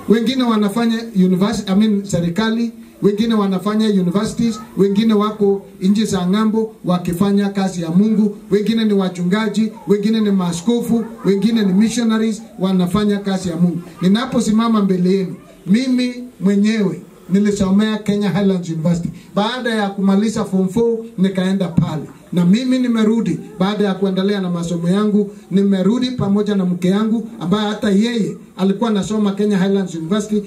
Wengine wanafanya university, serikali, wengine wanafanya universities, wengine wako nje za ng'ambo wakifanya kazi ya Mungu, wengine ni wachungaji, wengine ni maaskofu, wengine ni missionaries wanafanya kazi ya Mungu. Ninaposimama mbele yenu, mimi mwenyewe nilisomea Kenya Highlands University. Baada ya kumaliza form 4 nikaenda pale. Na mimi nimerudi baada ya kuendelea na masomo yangu, nimerudi pamoja na mke yangu ambaye hata yeye alikuwa anasoma Kenya Highlands University,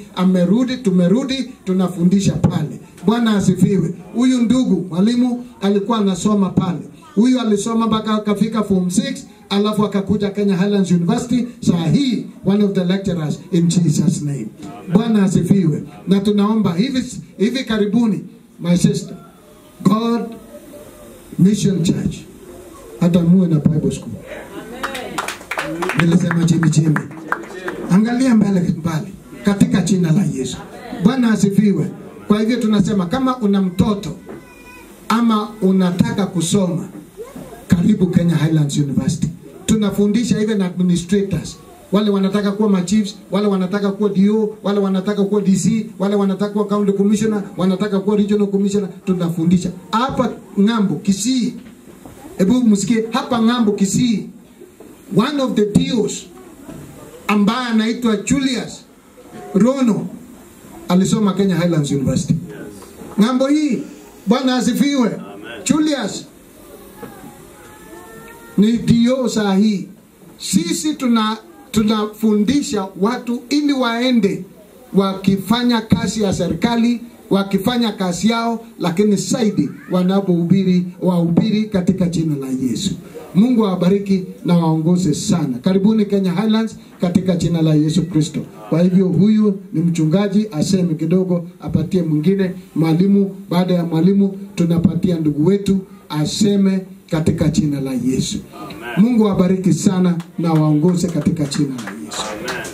tumerudi tunafundisha pale. Bwana asifiwe. Huyu ndugu mwalimu alikuwa anasoma pale. Huyu alisoma mpaka akafika form 6, alafu akakuja Kenya Highlands University. Saa hii one of the lecturers in Jesus name. Bwana asifiwe. Na tunaomba hivi karibuni, my sister, God Mission Church hata muwe na Bible School. Nilisema chemi. Angalia mbele katika jina la Yesu. Bwana asifiwe. Kwa hivyo tunasema kama una mtoto ama unataka kusoma, karibu Kenya Highlands University. Tunafundisha even administrators. Wale wanataka kuwa machiefs, wale wanataka kuwa DO, wale wanataka kuwa DC, wale wanataka kuwa county commissioner, wanataka kuwa regional commissioner, tunafundisha. Hapa ng'ambo Kisii, hebu msikie hapa ng'ambo Kisii, one of the DOs ambaye anaitwa Julius Rono alisoma Kenya Highlands University. Ng'ambo hii, Bwana asifiwe. Julius ni DO saa hii. Sisi tunafundisha watu ili waende wakifanya kazi ya serikali, wakifanya kazi yao, lakini zaidi wahubiri katika jina la Yesu. Mungu awabariki na waongoze sana. Karibuni Kenya Highlands katika jina la Yesu Kristo. Kwa hivyo huyu ni mchungaji, aseme kidogo, apatie mwingine mwalimu. Baada ya mwalimu tunapatia ndugu wetu aseme katika jina la Yesu. Amen. Mungu awabariki sana na waongoze katika jina la Yesu. Amen.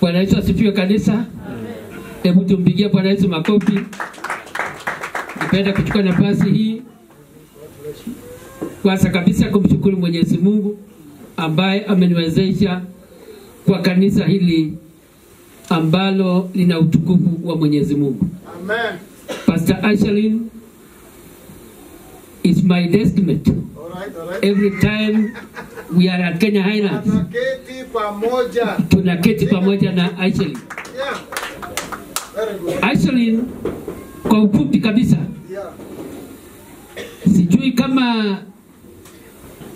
Bwana Yesu asifiwe kanisa. Hebu tumpigie Bwana Yesu makofi. Nipenda kuchukua nafasi hii kwanza kabisa kumshukuru Mwenyezi Mungu ambaye ameniwezesha kwa kanisa hili ambalo lina utukufu wa Mwenyezi Mungu. Amen. Pastor Ashlyn is my testament. All right. Every time we are at Kenya Highlands, tunaketi pamoja na Ashlyn. Yeah. Very good. Ashlyn kwa ufupi kabisa. Yeah. Sijui kama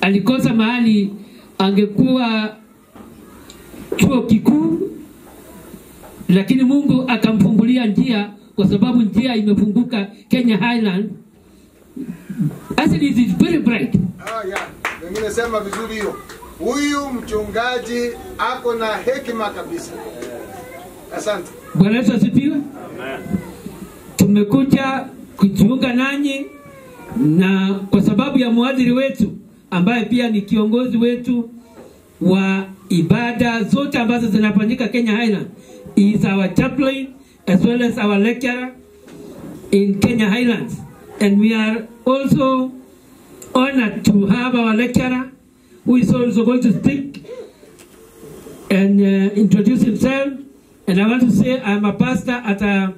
alikosa mahali angekuwa chuo kikuu, lakini Mungu akamfungulia njia, kwa sababu njia imefunguka Kenya Highlands. Actually it is very bright. Yeah. Wengine sema vizuri hiyo. Huyu mchungaji ako na hekima kabisa. Asante. Bwana Yesu asifiwe. Amen. Tumekuja kujiunga nanyi na kwa sababu ya mwadhiri wetu ambaye pia ni kiongozi wetu wa ibada zote ambazo zinafanyika Kenya Highlands. He is our chaplain as well as our lecturer in Kenya Highlands. And we are also honored to have our lecturer who is also going to speak and introduce himself. And I want to say I'm a pastor at a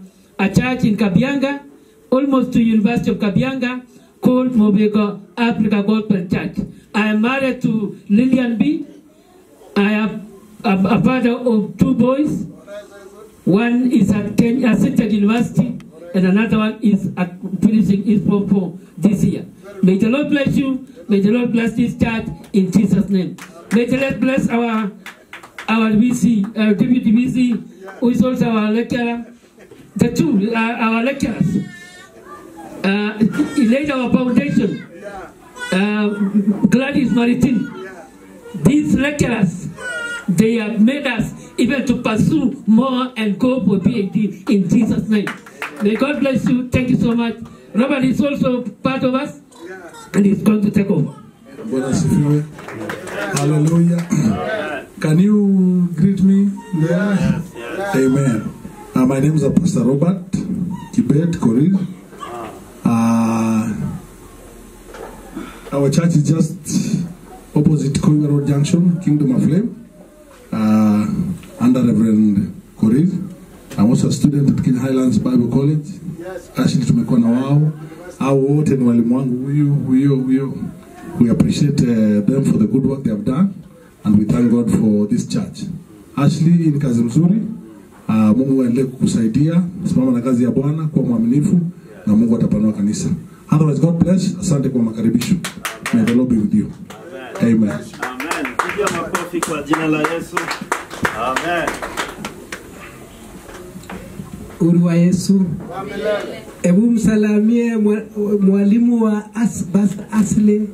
church in Kabianga, almost to University of Kabianga, called Mobego Africa Gospel Church. I am married to Lillian B. I am a father of 2 boys. One is at Kenya State University, and another one is at finishing his form 4 this year. May the Lord bless you. May the Lord bless this church in Jesus' name. May the Lord bless our VC, deputy VC, who is also our lecturer. The two our lecturers. He laid our foundation. Gladys Maritin. These lecturers They have made us even to pursue more and go for PhD in Jesus' name. May God bless you. Thank you so much. Robert is also part of us, and he's going to take over. Hallelujah. Can you greet me there? Yes. Amen. My name is Pastor Robert Kibet Korir. Our church is just opposite Koiwa Road Junction, Kingdom of Flame, under Reverend Korir. I'm also a student at Kenya Highlands Bible College. Actually, tumekuwa na wao. Hao wote ni walimu wangu huyo. We appreciate them for the good work they have done, and we thank God for this church. Actually, ni kazi mzuri. Mungu aendelee kukusaidia, simama na kazi ya Bwana kwa mwaminifu, na Mungu atapanua kanisa. Otherwise, God bless. Asante kwa makaribisho. May the Lord be with you. Amen. Amen. Pigia makofi kwa jina la Yesu. Amen. Uru wa Yesu. Ebu msalamie mwalimu wa Asli.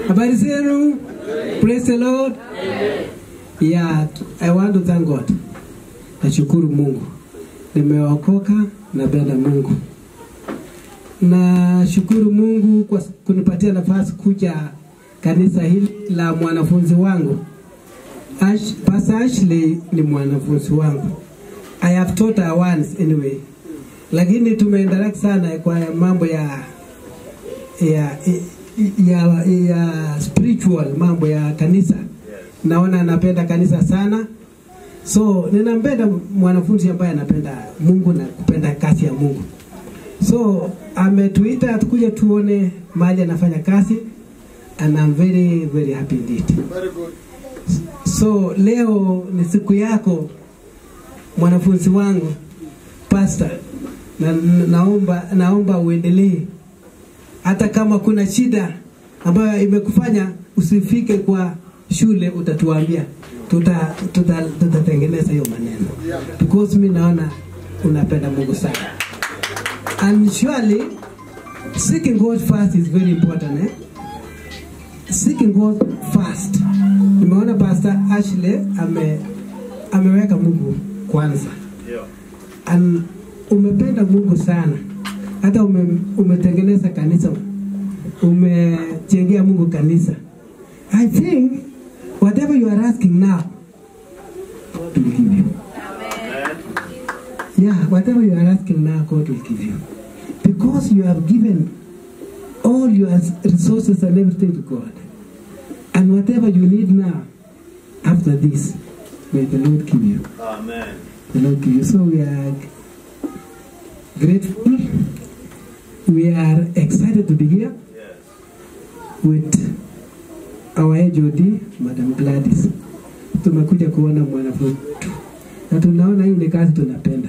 Habari zenu? Praise the Lord. Yeah, I want to thank God. Nashukuru Mungu. Nimeokoka, napenda Mungu. Nashukuru Mungu kwa kunipatia nafasi kuja kanisa hili la mwanafunzi wangu. Pastor Ashley ni mwanafunzi wangu. I have taught her once anyway. Lakini tumeinteract sana kwa mambo ya spiritual, mambo ya kanisa. Naona anapenda kanisa sana. So ninampenda mwanafunzi ambaye anapenda Mungu na kupenda kazi ya Mungu. So ametuita tukuje tuone mahali anafanya kazi, and I'm very very happy indeed. Very good. So leo ni siku yako mwanafunzi wangu pastor, na naomba uendelee, hata kama kuna shida ambayo imekufanya usifike kwa shule, utatuambia, tutatengeneza hiyo maneno, because mimi naona unapenda Mungu sana. And surely seeking God first is very important, eh? Seeking God first. Nimeona Pastor Ashley ameweka Mungu kwanza. And umependa Mungu sana. Hata umetengeneza kanisa. Umejengea Mungu kanisa. I think whatever you are asking now, God will give you. Yeah, whatever you are asking now, God will give you. Because you have given all your resources and everything to God. And whatever you need now, after this, may the Lord give you. Amen. The Lord give you. So we are grateful. We are excited to be here with our HOD, Madam Gladys. Tumekuja kuona mwanafunzi. Na tunaona hii ni kazi tunapenda.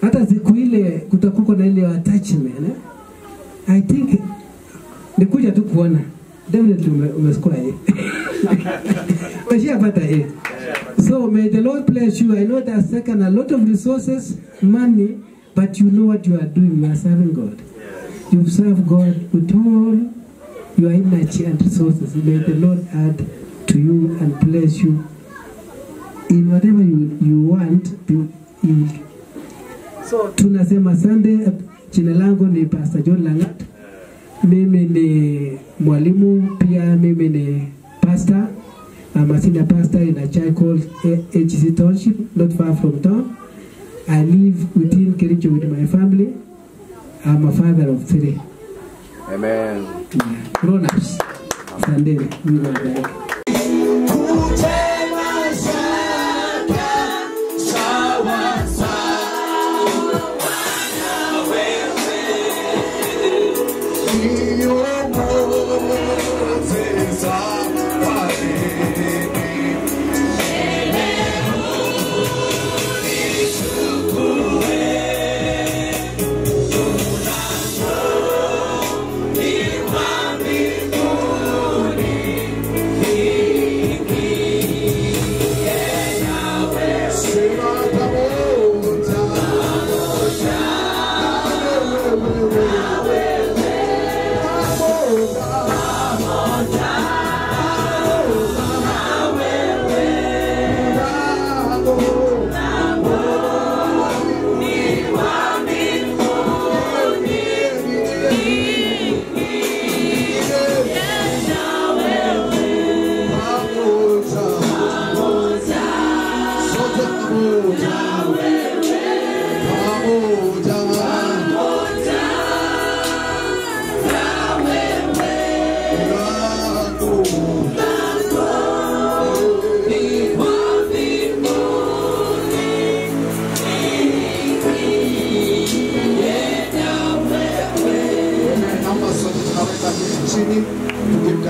Hata siku ile kutakuwa na ile attachment, eh? I think nikuja tu kuona. Definitely umescore A. Umeshapata A. So may the Lord bless you. I know that has taken a lot of resources, money, but you know what you are doing. You are serving God. You serve God with all your energy and resources. May the Lord add to you and bless you in whatever you want. So tunasema Sunday. Jina langu ni Pastor John Langat. Mimi ni mwalimu, pia mimi ni pastor. I'm a senior pastor in a church called HC Township, not far from town. I live within Kericho with my family. I'm a father of 3. Amen. Grown-ups. Sunday. We will be back. He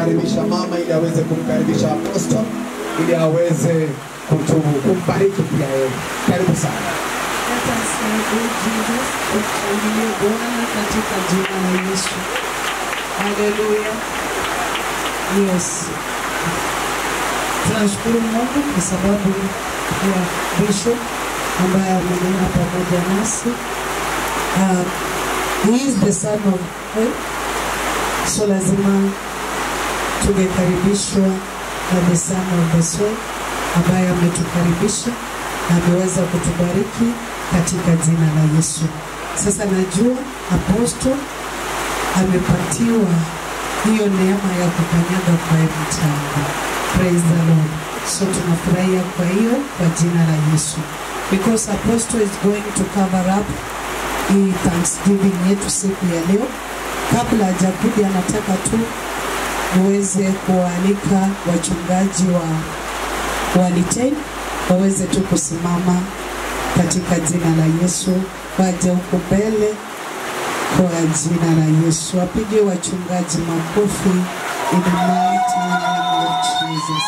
kumkaribisha mama ili aweze kumkaribisha apostle ili aweze kumbariki pia yeye. Karibu sana. Let us celebrate Jesus, tumshangilie Bwana katika jina la Yesu. Hallelujah. Yes. Tunashukuru Mungu kwa sababu ya Bishop ambaye amenena pamoja nasi. He is the son of God. So lazima tungekaribishwa na the son of the soul ambaye ametukaribisha na ameweza kutubariki katika jina la Yesu. Sasa najua apostle amepatiwa hiyo neema ya kukanyaga kwa mchanga. Praise the Lord. So tunafurahia kwa hiyo kwa jina la Yesu. Because apostle is going to cover up hii Thanksgiving yetu siku ya leo. Kabla hajakuja nataka tu muweze kualika wachungaji wa Litein waweze tu kusimama katika jina la Yesu, waje huko mbele kwa jina la Yesu. Wapige wachungaji makofi in the mighty name of Jesus.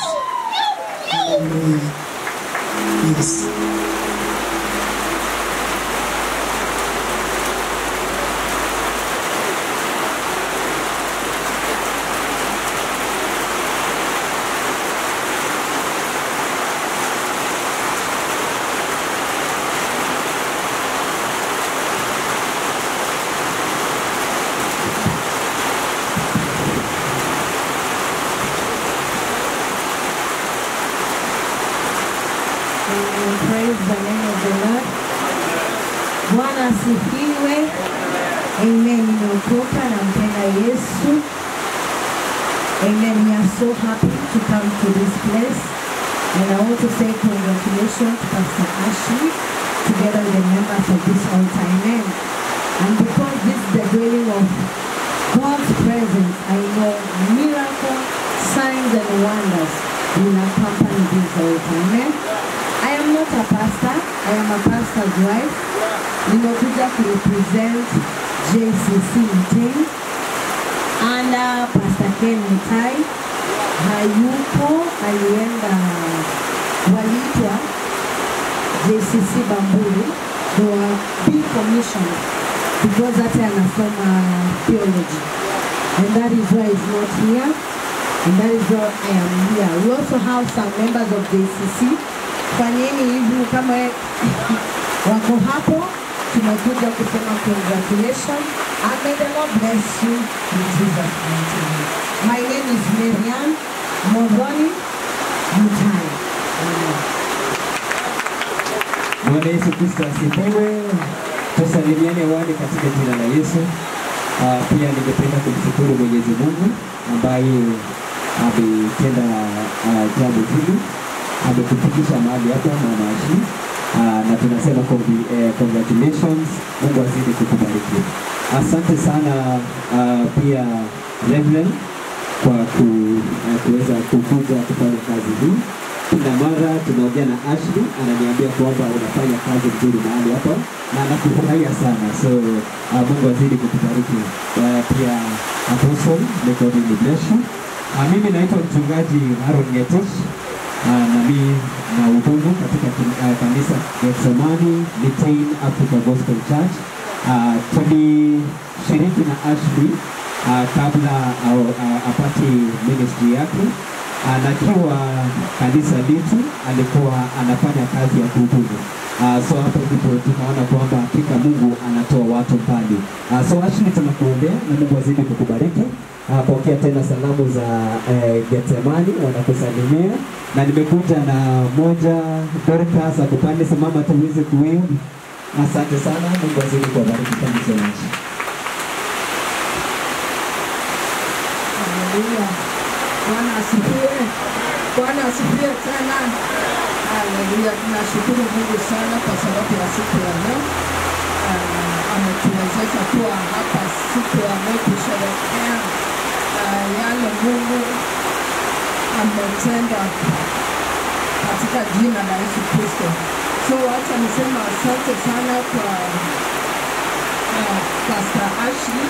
Hallelujah. Yes. Praise the name of the Lord. Bwana asifiwe. Amen. Nimeokoka na mpenda Yesu. Amen. We are so happy to come to this place. And I want to say congratulations to Pastor Ashley together with the members of this altar. Amen. And because this is the dwelling of God's presence, I know miracles, signs and wonders will accompany this altar. Amen. I am not a pastor, I am a pastor's wife. Nimekuja to represent JCC Litein and Pastor Ken Mutai hayupo, alienda waliitwa JCC Bamburi. They were big commission because hata anasoma theology, and that is why he's not here, and that is why I am here. We also have some members of JCC. Fanyeni hivi kama wako hapo, tumekuja kusema congratulations and may the Lord bless you in Jesus' mighty name. My name is Marian Moroni Mutai. Bwana Yesu Kristo asifiwe. Tusalimiane wale katika jina la Yesu. Pia ningependa kumshukuru Mwenyezi Mungu ambaye ametenda jambo hili. Ametufikisha mahali hapa Mama Ashley, na tunasema congratulations. Mungu azidi kukubariki. Asante sana pia Reverend kwa kuweza kukuja kufanya kazi hii. Kila mara tunaongea na Ashley, ananiambia kwamba unafanya kazi nzuri mahali hapa na anakufurahia sana. So Mungu azidi kukubariki. Pia Apostle, may God bless you. Mimi naitwa mchungaji Aaron Ngetesh. Na mimi na uhudumu katika kanisa Getsemani Litein Africa Gospel Church. Tulishiriki na Ashley kabla apate ministry yake. Anakiwa kanisa letu alikuwa anafanya kazi ya kuhudumu. So hapo ndipo tunaona kwamba hakika Mungu anatoa watu mbali. So Ashley, tunakuombea na Mungu azidi kukubariki. Pokea tena salamu za Getsemani, wanakusalimia. Na nimekuja na moja Dorcas akupande, simama tuweze kuimba. Asante sana, Mungu azidi kubariki. Thank you so much. Hallelujah. Bwana asifiwe. Bwana asifiwe tena. Hallelujah. Tunashukuru Mungu sana kwa sababu ya siku ya leo. Ametuwezesha kuwa hapa siku ya leo kusherehekea yale Mungu ametenda katika jina la Yesu Kristo. So wacha nisema asante sana kwa Pastor Ashley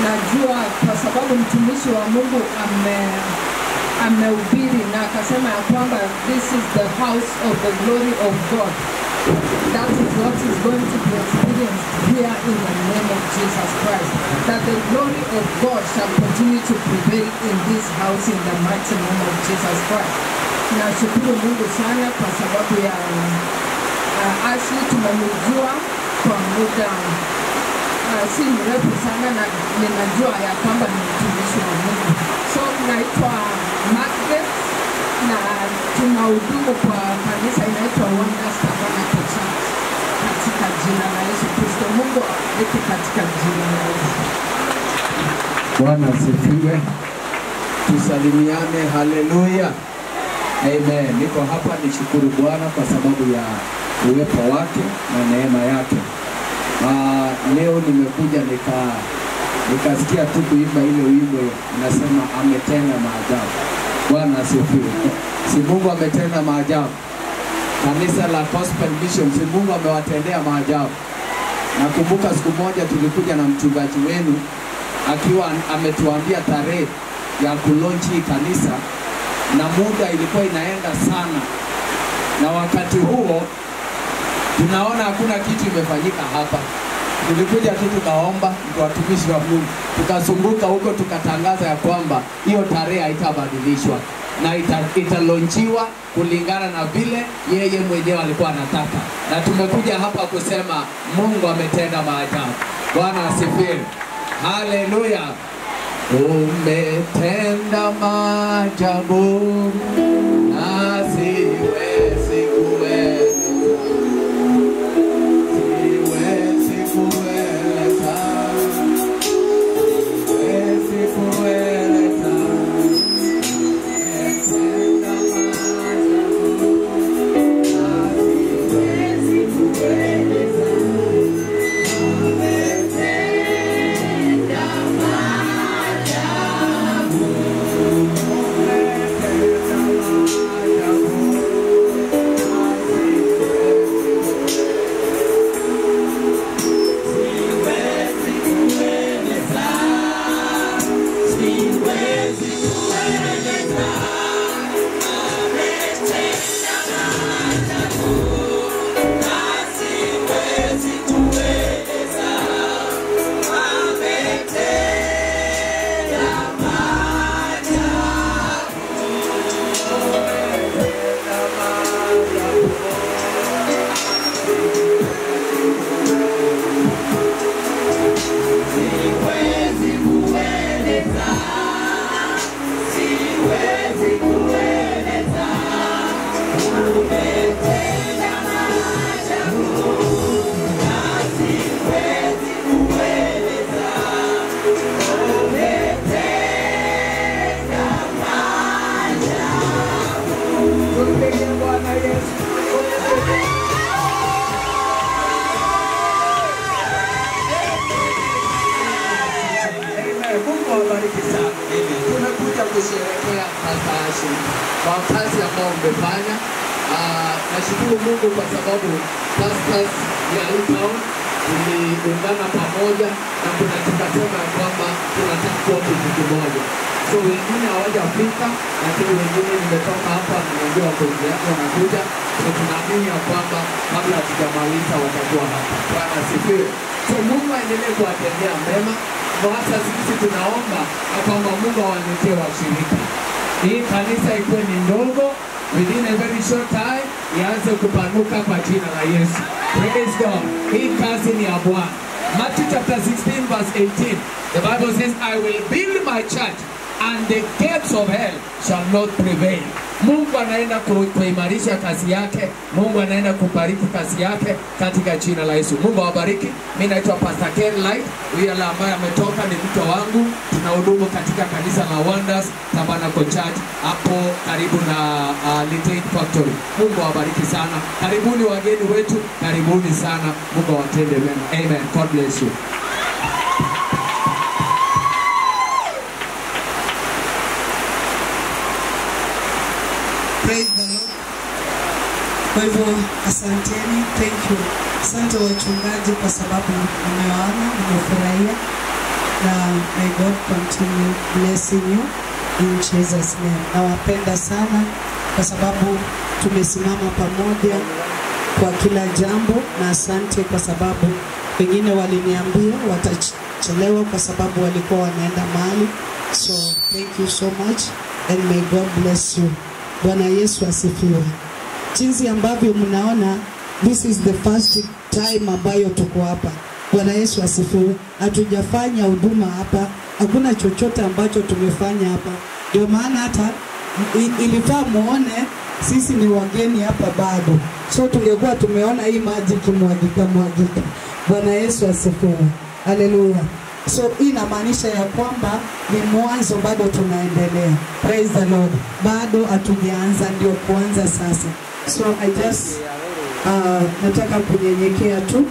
najua kwa sababu mtumishi wa Mungu amehubiri na akasema ya kwamba this is the house of the glory of God. That is what is going to be experienced here in the name of Jesus Christ. That the glory of God shall continue to prevail in this house in the mighty name of Jesus Christ. Nashukuru Mungu sana kwa sababu ya Ashley tumemjua kwa muda si mrefu sana na ninajua ya kwamba ni mtumishi wa Mungu. So naitwa Margaret na tunahudumu kwa kanisa inaitwa Wonders Tabernacle Church katika jina la Yesu Kristo. Mungu awabariki katika jina la Yesu. Bwana asifiwe. Tusalimiane, haleluya. Amen. Niko hapa nishukuru Bwana kwa sababu ya uwepo wake na neema yake. Leo nimekuja nikasikia tu kuimba ile wimbo inasema ametenda maajabu. Bwana asifiwe. Si Mungu ametenda maajabu. Kanisa la Gospel Mission, si Mungu amewatendea maajabu. Nakumbuka siku moja tulikuja na mchungaji wenu akiwa ametuambia tarehe ya kulonchi kanisa na muda ilikuwa inaenda sana. Na wakati huo tunaona hakuna kitu imefanyika hapa. Tulikuja tu tukaomba watumishi wa Mungu, tukazunguka huko tukatangaza ya kwamba hiyo tarehe haitabadilishwa na italonchiwa kulingana na vile yeye mwenyewe alikuwa anataka. Na tumekuja hapa kusema Mungu ametenda maajabu. Bwana asifiwe. Haleluya. Umetenda maajabu na siwezi kueleza. kwa kazi ambayo umefanya. Nashukuru Mungu kwa sababu pastors ya town tuliungana pamoja na kuna tukasema kwamba tunataka kuwa kitu kimoja. So wengine hawajafika, lakini wengine nimetoka hapa na najua wengi yako wanakuja. So tunaamini ya kwamba kabla hatujamaliza watakuwa hapa. Bwana asifiwe. So Mungu aendelee kuwatendea mema. Hasa sisi tunaomba kwamba Mungu awaletee washirika. Hii kanisa ikuwe ni ndogo, within a very short time ianze kupanuka kwa jina la Yesu. Praise God. Hii kazi ni ya Bwana. Matthew chapter 16 verse 18. The Bible says, I will build my church and the gates of hell shall not prevail. Mungu anaenda kuimarisha kazi yake. Mungu anaenda kubariki kazi yake katika jina la Yesu. Mungu awabariki. Mimi naitwa Pastor Ken Light. Huyu ambaye ametoka ni mtu wangu. Tunahudumu katika kanisa la Wonders Tabernacle Church hapo karibu na Litain Factory. Mungu awabariki sana. Karibuni wageni wetu. Karibuni sana. Mungu awatende mema. Amen. God bless you. Praise the Lord. Kwa hivyo asanteni, thank you. Asante wachungaji kwa sababu nimewaona, nimefurahia. May God continue blessing you in Jesus name. Nawapenda sana kwa sababu tumesimama pamoja kwa kila jambo, na asante kwa sababu wengine waliniambia watachelewa kwa sababu walikuwa wanaenda mahali. So thank you so much and may God bless you. Bwana Yesu asifiwe. Jinsi ambavyo mnaona, this is the first time ambayo tuko hapa. Bwana Yesu asifiwe. Hatujafanya huduma hapa, hakuna chochote ambacho tumefanya hapa. Ndio maana hata ilifaa muone sisi ni wageni hapa bado. So tungekuwa tumeona hii maji kimwagika. Bwana Yesu asifiwe. Haleluya. So hii inamaanisha ya kwamba ni mwanzo, bado tunaendelea. Praise the Lord. Bado hatujaanza, ndio kuanza sasa. So I just nataka kunyenyekea tu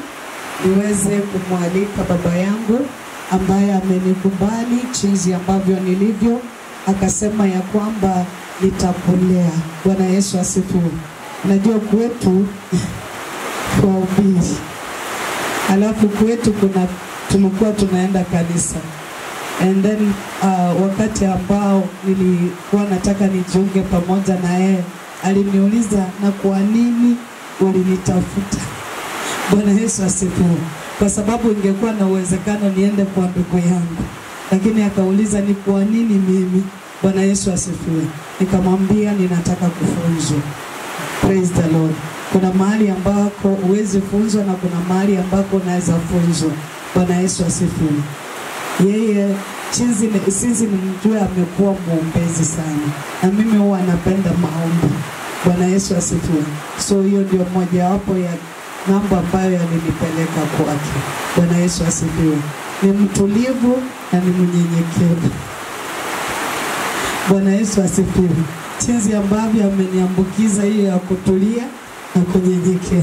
niweze kumwalika baba yangu ambaye amenikubali jinsi ambavyo nilivyo, akasema ya kwamba nitakulea. Bwana Yesu asifiwe. Najua kwetu kwa ubiri, alafu kwetu tulikuwa tunaenda kanisa, and then wakati ambao nilikuwa nataka nijiunge pamoja na yeye, aliniuliza na kwa nini ulinitafuta. Bwana Yesu asifiwe. Kwa sababu ingekuwa na uwezekano niende kwa ndugu yangu, lakini akauliza ni kwa nini mimi. Bwana Yesu asifiwe. Nikamwambia ninataka kufunzwa. Praise the Lord. Kuna mahali ambako uwezi funzwa na kuna mahali ambako unaweza funzwa. Bwana Yesu asifiwe. Yeye sisi nimjue amekuwa muombezi sana, na mimi huwa napenda maombi. Bwana Yesu asifiwe. So hiyo ndio moja wapo ya mambo ambayo yalinipeleka kwake. Bwana Yesu asifiwe. Ni mtulivu na ni mnyenyekevu. Bwana Yesu asifiwe. Jinsi ambavyo ameniambukiza hiyo ya kutulia na kunyenyekea.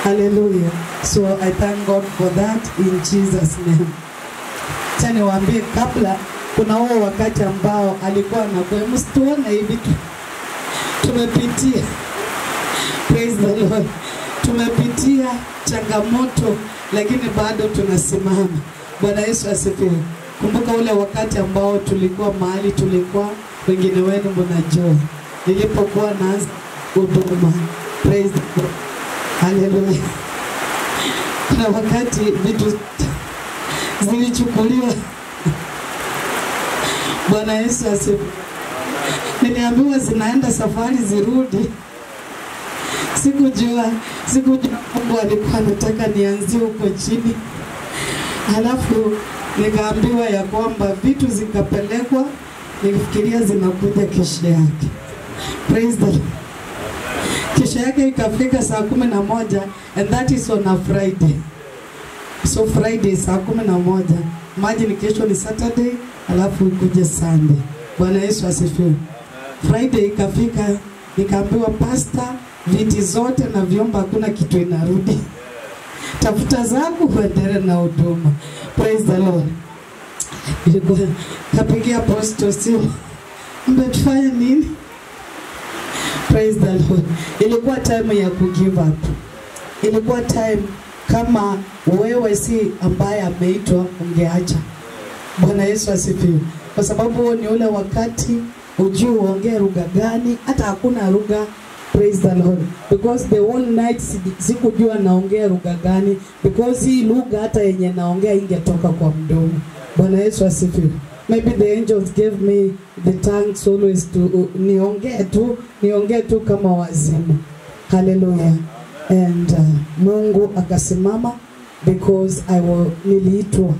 Hallelujah. So I thank God for that in Jesus name. Tani waambie kabla, kuna huo wakati ambao alikuwa anakuwa mstuona hivi tumepitia. Praise the Lord. Tumepitia changamoto lakini bado tunasimama. Bwana Yesu asifiwe. Kumbuka ule wakati ambao tulikuwa mahali tulikuwa, wengine wenu mnajua, nilipokuwa naanza huduma. Praise the Lord. Hallelujah. Kuna wakati vitu zilichukuliwa. Bwana Yesu asifiwe. Niliambiwa zinaenda safari zirudi. Sikujua Mungu alikuwa anataka nianzie huko chini. Halafu nikaambiwa ya kwamba vitu zikapelekwa, nikifikiria zinakuja kesho yake. Praise the Lord. Kesho yake ikafika saa 11, and that is on a Friday. So Friday saa 11. Imagine kesho ni Saturday, halafu ikuje Sunday. Bwana Yesu asifiwe. Friday ikafika, nikaambiwa pastor, viti zote na vyombo hakuna kitu inarudi. Tafuta zangu kuendelea na huduma. Praise the Lord. Kapigia apostle simu. Mmetufanya nini? Praise the Lord. Ilikuwa time ya give up. Ilikuwa time kama wewe si ambaye ameitwa ungeacha. Bwana Yesu asifiwe. Kwa sababu ni ule wakati ujue uongee lugha gani, hata hakuna lugha. Praise the Lord. Because the whole night sikujua naongea lugha gani, because hii lugha hata yenye naongea ingetoka kwa mdomo. Bwana Yesu asifiwe. Maybe the angels gave me the tongues always to niongee tu kama wazimu. Hallelujah. And Mungu akasimama because niliitwa.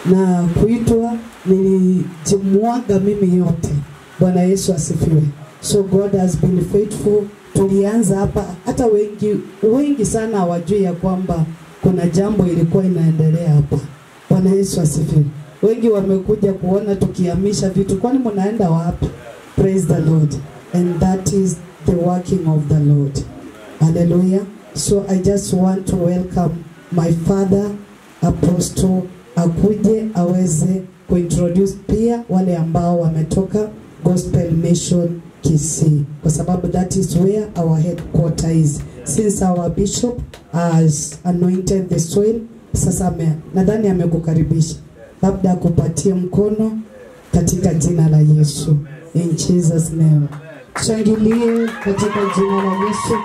Na kuitwa nilijimwaga mimi yote. Bwana Yesu asifiwe. So God has been faithful. Tulianza hapa, hata wengi sana hawajui ya kwamba kuna jambo ilikuwa inaendelea hapa. Bwana Yesu asifiwe. Wengi wamekuja kuona tukihamisha vitu, kwani mnaenda wapi? Praise the Lord. And that is the working of the Lord. Hallelujah. So I just want to welcome my father, Apostle, akuje aweze kuintroduce pia wale ambao wametoka Gospel Mission Kisii, kwa sababu that is where our headquarter is. Since our bishop has anointed the soil, sasa nadhani amekukaribisha. labda akupatie mkono katika jina la Yesu. In Jesus name. Shangilie katika jina la Yesu.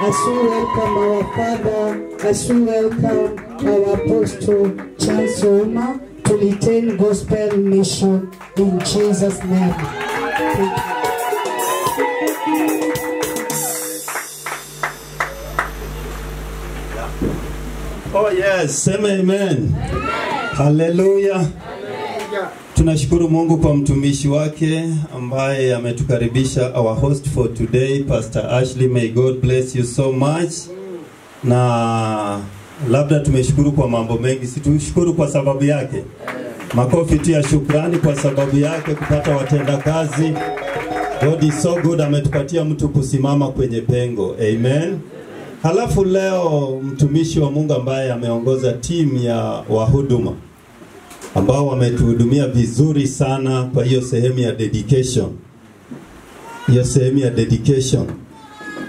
As we welcome our Father, as we welcome our Apostle Charles Ouma to retain gospel mission in Jesus name. Thank you. Oh yes, sema amen. Hallelujah. Tunashukuru Mungu kwa mtumishi wake ambaye ametukaribisha, our host for today, Pastor Ashley. May God bless you so much. Na labda tumeshukuru kwa mambo mengi, situshukuru kwa sababu yake. Makofi tu ya shukrani kwa sababu yake kupata watenda kazi. God is so good, ametupatia mtu kusimama kwenye pengo. Amen. Halafu leo mtumishi wa Mungu ambaye ameongoza timu ya wahuduma ambao wametuhudumia vizuri sana kwa hiyo sehemu ya dedication. Hiyo sehemu ya dedication.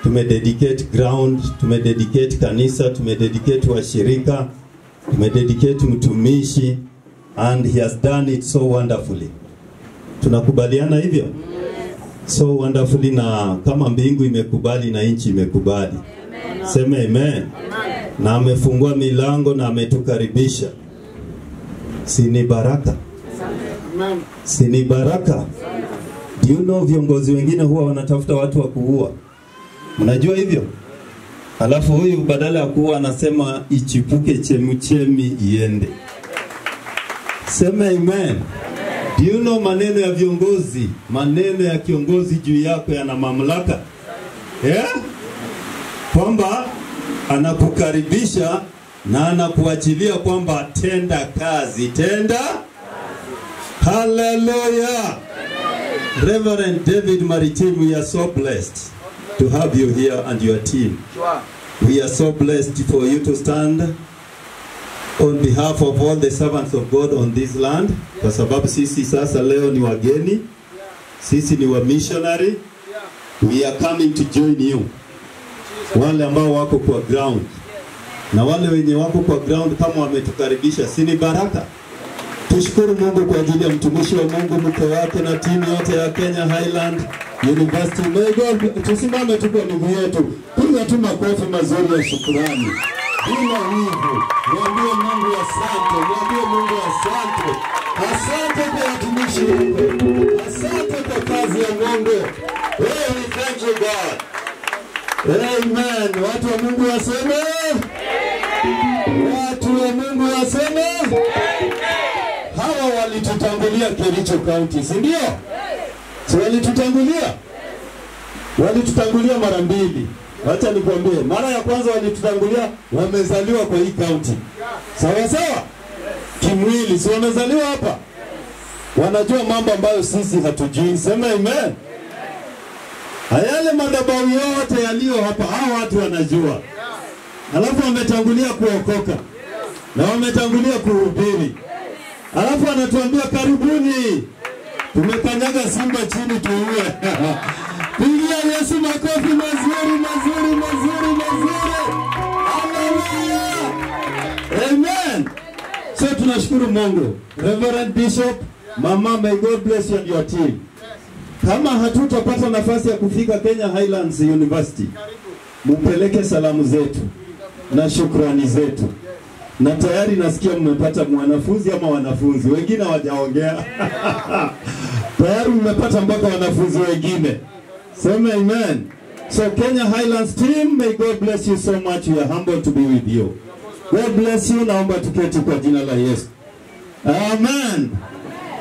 Tumededicate ground, tumededicate kanisa, tumededicate washirika, tumededicate mtumishi, and he has done it so wonderfully. Tunakubaliana hivyo? So wonderfully, na kama mbingu imekubali na nchi imekubali. Sema amen. Na amefungua milango na ametukaribisha. Sini baraka. Sini baraka. Do you know viongozi wengine huwa wanatafuta watu wa kuua? Mnajua hivyo? Alafu huyu badala ya kuua anasema ichipuke chemuchemi iende. Sema amen. Do you know maneno ya viongozi, maneno ya kiongozi juu yako yana mamlaka? Yeah? Kwamba anakukaribisha na anakuachilia kwamba tenda kazi, tenda. Hallelujah. Reverend David Maritim, we are so blessed to have you here and your team. We are so blessed for you to stand on behalf of all the servants of God on this land. Kwa sababu sisi sasa leo ni wageni, sisi ni wa missionary. We are coming to join you. Wale ambao wako kwa ground na wale wenye wako kwa ground kama wametukaribisha, sini baraka. Tushukuru Mungu kwa ajili ya mtumishi wa Mungu, mke wake na timu yote ya Kenya Highland University. May God, tusimame tu kwa miguu yetu, piga tu makofi mazuri ya shukrani bila wivu. Mwambie Mungu asante, mwambie Mungu asante. Asante kwa watumishi wako, asante kwa kazi ya Mungu. Hey, we thank you God. Amen. Watu wa Mungu waseme amen. Watu wa Mungu waseme amen. Hawa walitutangulia Kericho County, si ndio? Si walitutangulia? Walitutangulia mara mbili. Wacha nikwambie, mara ya kwanza walitutangulia, wamezaliwa kwa hii county. Sawa sawa? Kimwili, si wamezaliwa hapa? Wanajua mambo ambayo sisi hatujui. Sema amen. Hayale madhabahu yote yaliyo hapa, hao watu wanajua. Alafu wametangulia kuokoka na wametangulia kuhubiri. Alafu anatuambia karibuni, tumekanyaga simba chini tuue. Pigia Yesu makofi mazuri mazuri mazuri mazuri. Hallelujah. Amen. So tunashukuru Mungu. Reverend Bishop, Mama, may God bless you and your team. Kama hatutapata nafasi ya kufika Kenya Highlands University, mupeleke salamu zetu na shukrani zetu. Na tayari nasikia mmepata mwanafunzi ama wanafunzi wengine hawajaongea. Tayari mmepata mpaka wanafunzi wengine. Sema amen. So Kenya Highlands team, may God bless you so much. We are humbled to be with you. God bless you. Naomba tuketi kwa jina la Yesu. Amen.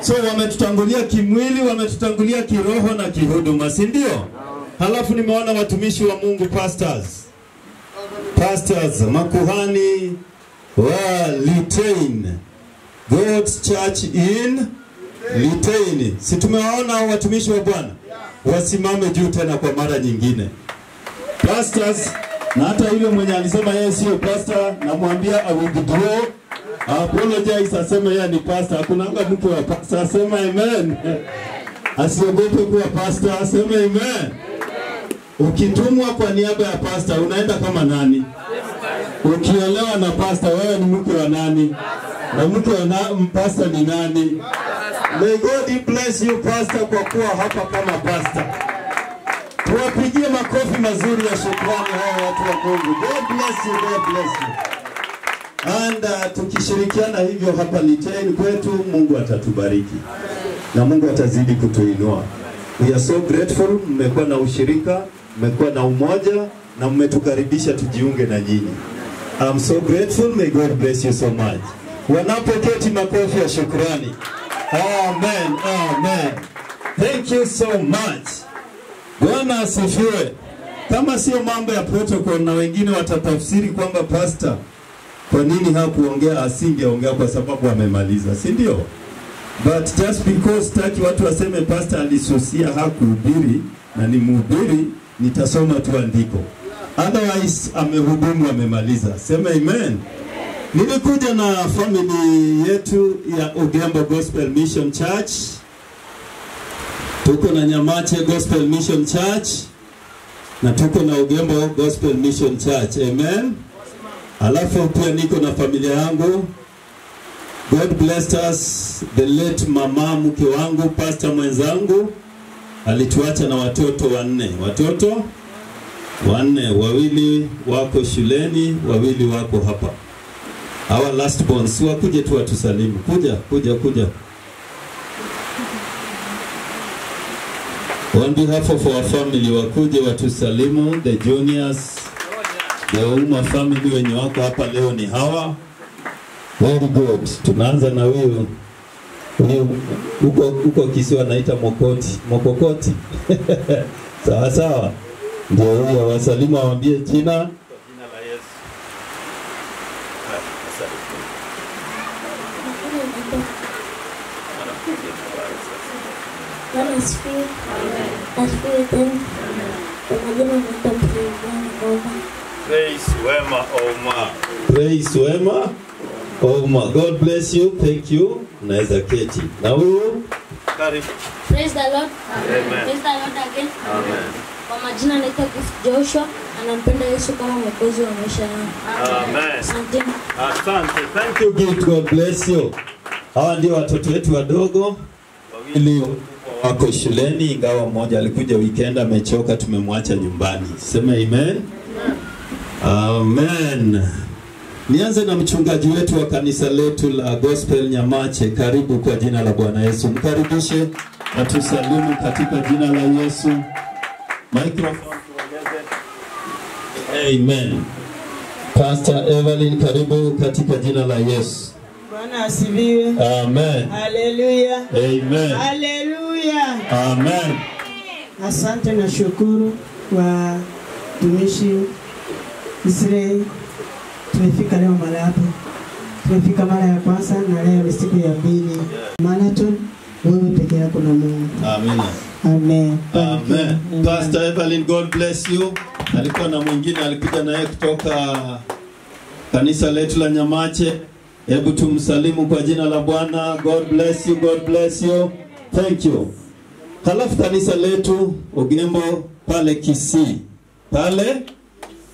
So wametutangulia kimwili, wametutangulia kiroho na kihuduma, si ndio? Halafu nimeona watumishi wa Mungu, pastors, makuhani wa Litein, God's Church in Litein. Si tumewaona watumishi wa Bwana? Wasimame juu tena kwa mara nyingine. Pastors, na hata yule mwenye alisema yeye sio pastor, namwambia I withdraw. Apologize, asema yeye ni pastor. Hakuna mtu wa pastor, asema amen. Asiogope kuwa pastor, asema amen. Ukitumwa kwa niaba ya pastor, unaenda kama nani? Ukiolewa na pastor, wewe ni mke wa nani? Na mke wa pastor ni nani? May God bless you pastor kwa kuwa hapa kama pastor. Tuwapigie makofi mazuri ya shukrani hao watu wa Mungu. God bless you, God bless you. And tukishirikiana hivyo hapa Litein kwetu, Mungu atatubariki. Na Mungu atazidi kutuinua. We are so grateful, mmekuwa na ushirika, mmekuwa na umoja na mmetukaribisha tujiunge na nyinyi. I'm so grateful, may God bless you so much. Wanapoketi makofi ya shukrani. Amen, amen. Thank you so much. Bwana asifiwe. Kama sio mambo ya protocol na wengine watatafsiri kwamba pastor kwa nini hakuongea, asingeongea kwa sababu amemaliza, si ndio? But just because taki watu waseme pastor alisusia hakuhubiri na ni mhubiri, nitasoma tu andiko. Otherwise amehudumu, amemaliza. Sema amen. Nilikuja na family yetu ya Ugembo Gospel Mission Church. Tuko na Nyamache Gospel Mission Church na tuko na Ugembo Gospel Mission Church. Amen. Alafu pia niko na familia yangu. God blessed us. The late mama mke wangu, pastor mwenzangu, alituacha na watoto 4. Watoto 4, wawili wako shuleni, wawili wako hapa. Our last born, si wakuje tu watusalimu. Kuja. On behalf of our family, wakuje watusalimu, the juniors, the Uma family wenye wako hapa leo ni hawa. Very good. Tunaanza na wewe. Huko kisiwa naita Mokokoti. Sawa. Ndio huyo, wasalimu waambie jina. Kwa jina la Yesu. Praise Wema Oma. Praise Wema Oma. God bless you. Thank you. Naweza keti. Na huyo karibu. Praise the Lord. Amen. Praise the Lord again. Amen. Kwa majina naitwa Joshua, anampenda Yesu kama mwokozi wa maisha yangu. Amen. Asante. Asante. Thank you, God bless you. Hawa ndio watoto wetu wadogo. Wawili wako shuleni, ingawa mmoja alikuja weekend amechoka, tumemwacha nyumbani. Sema amen. Amen. Nianze na mchungaji wetu wa kanisa letu la Gospel Nyamache. Karibu kwa jina la Bwana Yesu. Mkaribishe na tusalimu katika jina la Yesu. Microphone tuongeze. Amen. Pastor Evelyn, karibu katika jina la Yesu. Bwana asifiwe. Amen. Haleluya. Amen. Haleluya. Amen. Asante na shukuru kwa tumishi Israel. Tumefika leo mara hapa. Tumefika mara ya kwanza na leo ni siku ya pili. Marathon, wewe peke yako na Mungu. Amen. Amen. Amen. Pastor Evelyn, God bless you. Alikuwa na mwingine alikuja naye kutoka kanisa letu la Nyamache. Hebu tumsalimu kwa jina la Bwana. God bless you. God bless you. Thank you. Halafu kanisa letu Ugembo pale Kisii. Pale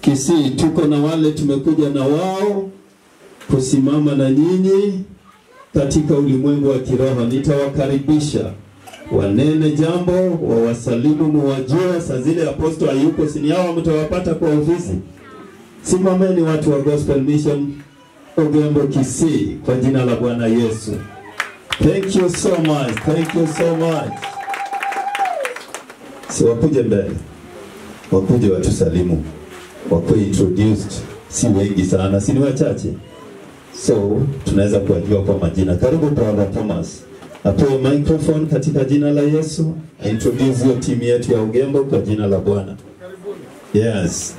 Kisii tuko na wale tumekuja na wao kusimama na nyinyi katika ulimwengu wa kiroho. Nitawakaribisha wanene jambo, wawasalimu, muwajue. Saa zile apostle hayuko, sini hao mtawapata kwa ofisi. Simameni watu wa Gospel Mission Ugembo Kisii kwa jina la Bwana Yesu. Thank you so much. Thank you so much. So wakuje mbele. Wakuje watusalimu. Wakuje introduced. Si wengi sana, si ni wachache. So tunaweza kuwajua kwa majina. Karibu Brother Thomas. Apewe microphone katika jina la Yesu. Introduce your team yetu ya Ugembo kwa jina la Bwana. Yes.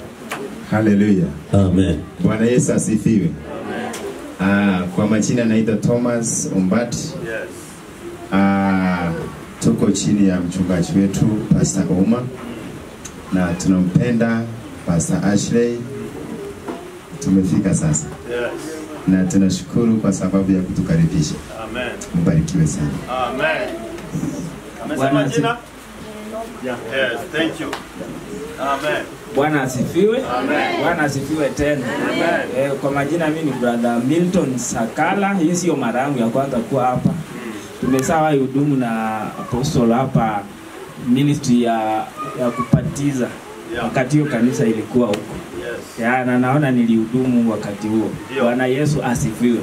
Hallelujah. Amen. Bwana Yesu asifiwe. Kwa majina naitwa Thomas Ombat. Yes. Tuko chini ya mchungaji wetu Pastor Oma na tunampenda Pastor Ashley. Tumefika sasa. Yes. Na tunashukuru kwa sababu ya kutukaribisha. Amen. Mbarikiwe sana. Amen. Amesema jina? Yeah. Yes, thank you. Amen. Bwana asifiwe. Bwana asifiwe tena. Kwa majina mimi ni brother Milton Sakala. Hii sio mara yangu ya kwanza kuwa hapa. Tumesawa hudumu na apostle hapa ministry ya kupatiza. Wakati hiyo kanisa ilikuwa huko. Ya, na naona nilihudumu wakati huo. Bwana Yesu asifiwe.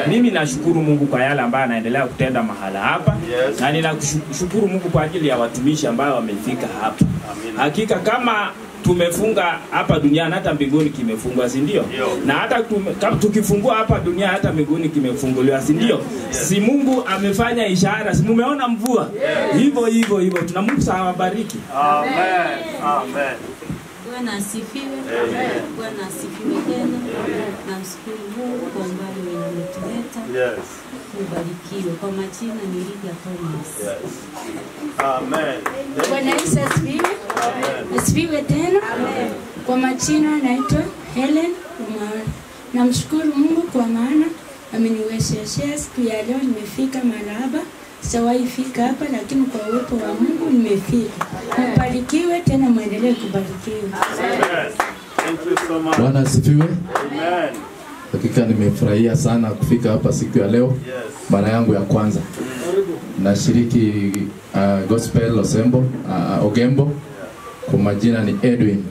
Mimi nashukuru Mungu kwa yale ambayo anaendelea kutenda mahala hapa. Na ninashukuru Mungu kwa ajili ya watumishi ambao wamefika hapa. Hakika kama tumefunga hapa duniani, hata mbinguni kimefungwa, si ndio? Na hata tukifungua hapa duniani, hata mbinguni kimefunguliwa, si ndio? Si Mungu amefanya ishara, si mumeona mvua? Hivyo tuna Mungu awabariki. Amen. Amen. Bwana asifiwe. Bwana asifiwe tena. Namshukuru Mungu kwa umbali uliotuleta. Yes. Ubarikiwe. Kwa majina ni Lydia Thomas. Yes. Amen. Bwana Yesu asifiwe. Asifiwe tena. Kwa majina naitwa Helen Umar. Namshukuru Mungu kwa maana ameniwezesha siku ya leo nimefika mahali hapa. Sijawahi fika hapa lakini kwa uwepo wa Mungu nimefika. Mbarikiwe tena, muendelee kubarikiwa. Thank you so much. Bwana asifiwe. Amen. Hakika nimefurahia sana kufika hapa siku ya leo. Mara yangu ya kwanza. Nashiriki gospel Ogembo. Kwa majina ni Edwin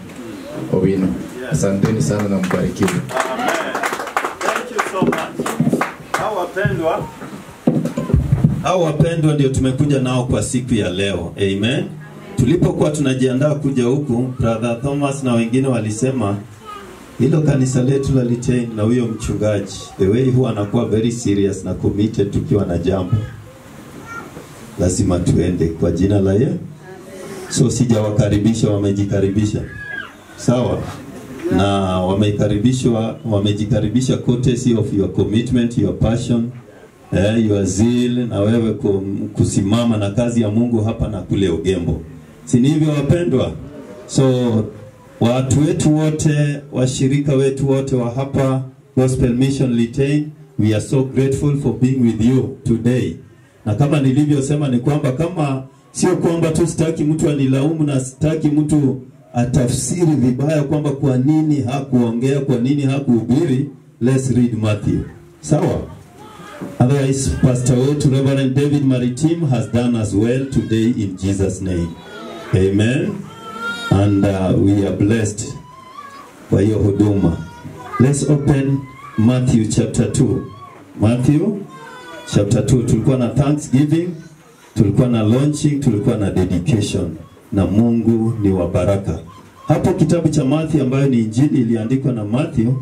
Owino. Asanteni sana na mbarikiwe. Amen. Thank you so much. Hao wapendwa ndio tumekuja nao kwa siku ya leo. Amen. Tulipokuwa tunajiandaa kuja huku, brother Thomas na wengine walisema hilo kanisa letu la Litein na huyo mchungaji, the way huwa anakuwa very serious na committed tukiwa na jambo, lazima tuende kwa jina la Yesu. So sijawakaribisha, wamejikaribisha. Sawa? Na wamejikaribisha courtesy of your commitment, your passion, your zeal, na wewe kusimama na kazi ya Mungu hapa na kule Ogembo. Si ndivyo wapendwa? So watu wetu wote, washirika wetu wote wa hapa Gospel Mission Litein, we are so grateful for being with you today. Na kama nilivyosema ni kwamba kama sio kwamba tu sitaki mtu anilaumu na sitaki mtu atafsiri vibaya kwamba kwa nini hakuongea, kwa nini hakuhubiri, let's read Matthew. Sawa? Otherwise, Pastor wetu Reverend David Maritim has done as well today in Jesus' name. Amen. And we are blessed by your huduma. Let's open Matthew chapter 2. Matthew chapter 2. Tulikuwa na Thanksgiving, tulikuwa na launching, tulikuwa na dedication. Na Mungu ni wa baraka. Hapo kitabu cha Matthew ambayo ni injili iliandikwa na Matthew,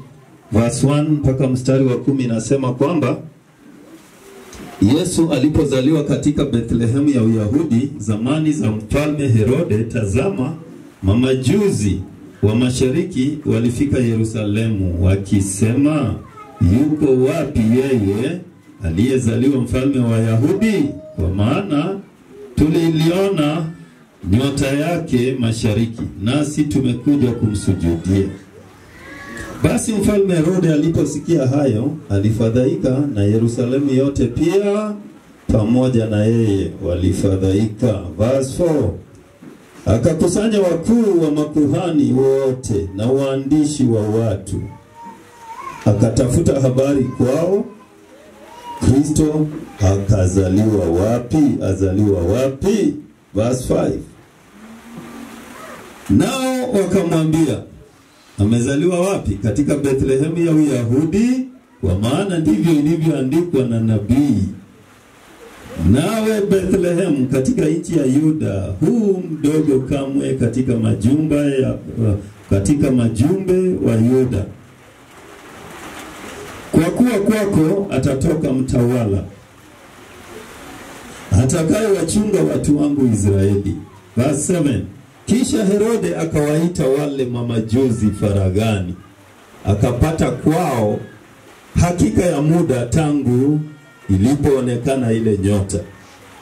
verse 1 mpaka mstari wa 10 inasema kwamba Yesu alipozaliwa katika Bethlehem ya Uyahudi zamani za mfalme Herode, tazama mamajuzi wa mashariki walifika Yerusalemu wakisema, yuko wapi yeye aliyezaliwa mfalme wa Wayahudi? Kwa maana tuliliona nyota yake mashariki, nasi tumekuja kumsujudia. Basi mfalme Herode aliposikia hayo, alifadhaika, na Yerusalemu yote pia pamoja na yeye walifadhaika. Verse 4. Akakusanya wakuu wa makuhani wote na waandishi wa watu, akatafuta habari kwao, Kristo akazaliwa wapi? Azaliwa wapi? Verse 5. Nao wakamwambia, amezaliwa wapi? Katika Bethlehem ya Uyahudi, kwa maana ndivyo ilivyoandikwa na nabii. Nawe Bethlehem katika nchi ya Yuda, huu mdogo kamwe katika majumbe wa Yuda. Kwa kuwa kwako atatoka mtawala atakaye wachunga watu wangu Israeli. Verse 7. Kisha Herode akawaita wale mamajuzi faragani, akapata kwao hakika ya muda tangu ilipoonekana ile nyota.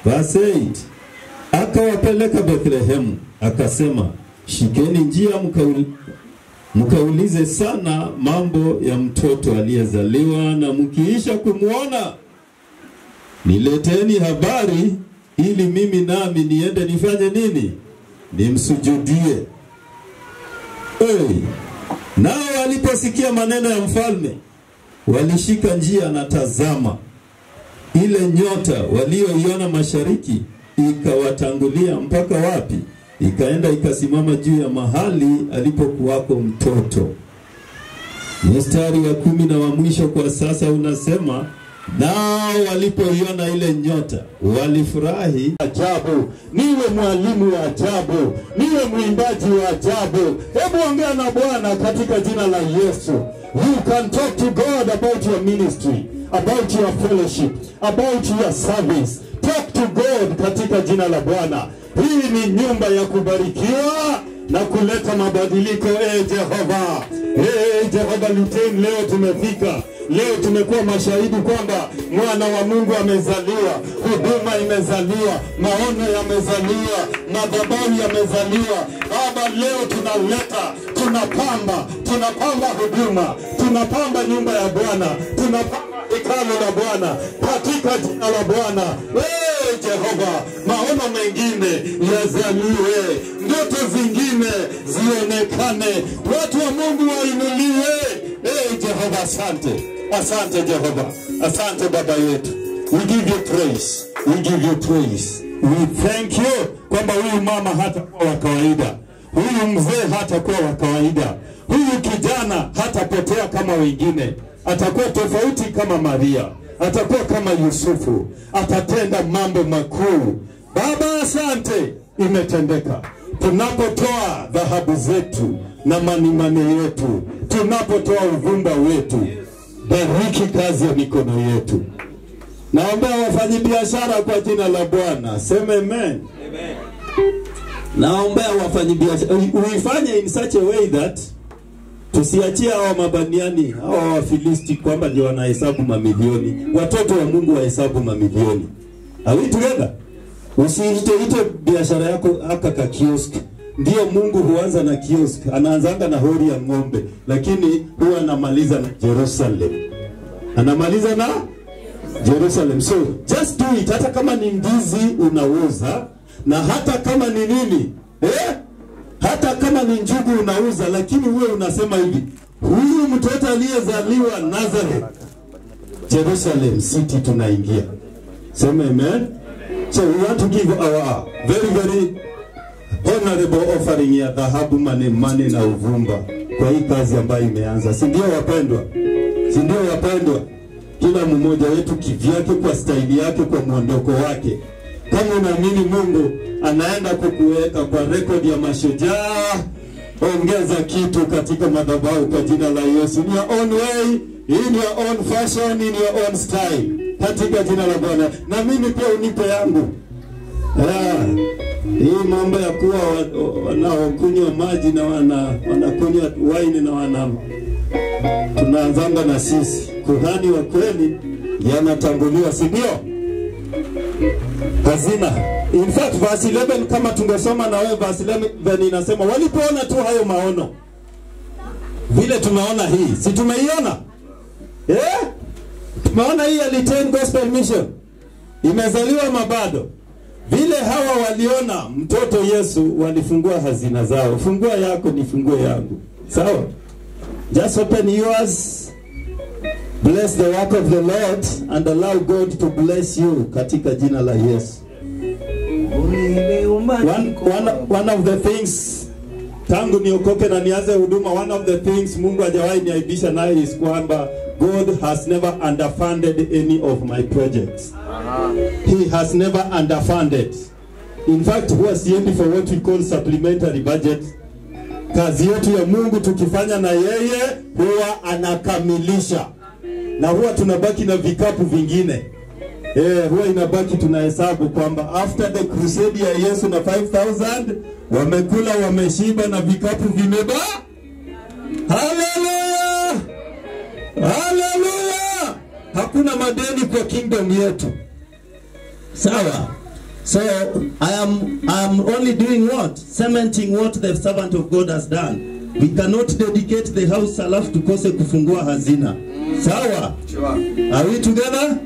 Verse 8. Akawapeleka Bethlehem, akasema, shikeni njia mkaulize sana mambo ya mtoto aliyezaliwa, na mkiisha kumuona nileteni habari, ili mimi nami niende nifanye nini? Nimsujudie. Nao waliposikia maneno ya mfalme, walishika njia na tazama, ile nyota walioiona mashariki ikawatangulia mpaka wapi? Ikaenda ikasimama juu ya mahali alipokuwako mtoto. Mstari wa 10 na wa mwisho kwa sasa unasema, nao walipoiona ile nyota walifurahi ajabu. Niwe mwalimu wa ajabu, niwe mwimbaji wa ajabu. Hebu ongea na Bwana katika jina la Yesu. You can talk to God about your ministry, about your fellowship, about your service. Talk to God katika jina la Bwana. Hii ni nyumba ya kubarikiwa na kuleta mabadiliko. Jehova, Jehova Luten, leo tumefika. Leo tumekuwa mashahidi kwamba mwana wa Mungu amezaliwa, huduma imezaliwa, maono yamezaliwa, madhabahu yamezaliwa. Baba, leo tunapamba huduma, tunapamba nyumba ya Bwana, tunapamba hekalu la Bwana katika jina la Bwana. Jehova, maono mengine yazaliwe, ndoto zingine zionekane, watu wa Mungu wainuliwe. Jehova, asante Jehova, asante Baba yetu. We give you praise, we give you praise. We thank you kwamba huyu mama hatakuwa wa kawaida, huyu mzee hatakuwa wa kawaida, huyu kijana hatapotea kama wengine, atakuwa tofauti kama Maria, atakuwa kama Yusufu, atatenda mambo makuu. Baba, asante, imetendeka. Tunapotoa dhahabu zetu na manimane yetu, tunapotoa uvumba wetu, bariki kazi ya mikono yetu. Naomba wafanyabiashara kwa jina la Bwana, sema amen. Naomba wafanyabiashara uifanye in such a way that tusiachie hao mabaniani, hao Wafilisti kwamba ndio wanahesabu mamilioni. Watoto wa Mungu wahesabu mamilioni. Are we together? Usiite biashara yako aka kiosk. Ndio Mungu huanza na kiosk, anaanzanga na hori ya ng'ombe, lakini huwa anamaliza na Jerusalem. Anamaliza na Jerusalem. So just do it. Hata kama ni ndizi unauza, na hata kama ni nini, hata kama ni njugu unauza, lakini wewe unasema hivi, huyu mtoto aliyezaliwa Nazareth, Jerusalem city tunaingia. Sema amen. So we want to give our very honorable offering ya dhahabu, mane na uvumba kwa hii kazi ambayo imeanza. Si ndio wapendwa? Si ndio wapendwa? Kila mmoja wetu kivyake, kwa staili yake, kwa mwondoko wake. Kama unaamini Mungu anaenda kukuweka kwa rekodi ya mashujaa, ongeza kitu katika madhabahu kwa jina la Yesu. In your own way, in your own fashion, in your own style, katika jina la Bwana. Na mimi pia unipe yangu. Hii mambo ya kuwa wanaokunywa maji na wanakunywa wine na tunaanzanga na sisi. Kuhani wa kweli yanatanguliwa, si ndio? Hazina. In fact, verse 11 kama tungesoma na wewe, verse 11 inasema walipoona tu hayo maono, vile tumeona hii, si tumeiona? Tumeona hii ya Liten Gospel Mission imezaliwa mabado. Vile hawa waliona mtoto Yesu, walifungua hazina zao. Fungua yako nifungue yangu. Sawa? Just open yours. Bless the work of the Lord and allow God to bless you katika jina la Yesu. One of the things, tangu niokoke na nianze huduma, one of the things Mungu hajawahi niaibisha nayo is kwamba God has never underfunded any of my projects. He has never underfunded. In fact, huwa siendi for what we call supplementary budget. Kazi yetu ya Mungu tukifanya na yeye, huwa anakamilisha. Na huwa tunabaki na vikapu vingine. Huwa inabaki tunahesabu kwamba after the crusade ya Yesu na 5,000, wamekula, wameshiba na vikapu vimeba. Hallelujah! Hallelujah! Hakuna madeni kwa kingdom yetu. Sawa? So I am only doing what? Cementing what the servant of God has done. We cannot dedicate the house alafu tukose kufungua hazina. Sawa? Are we together?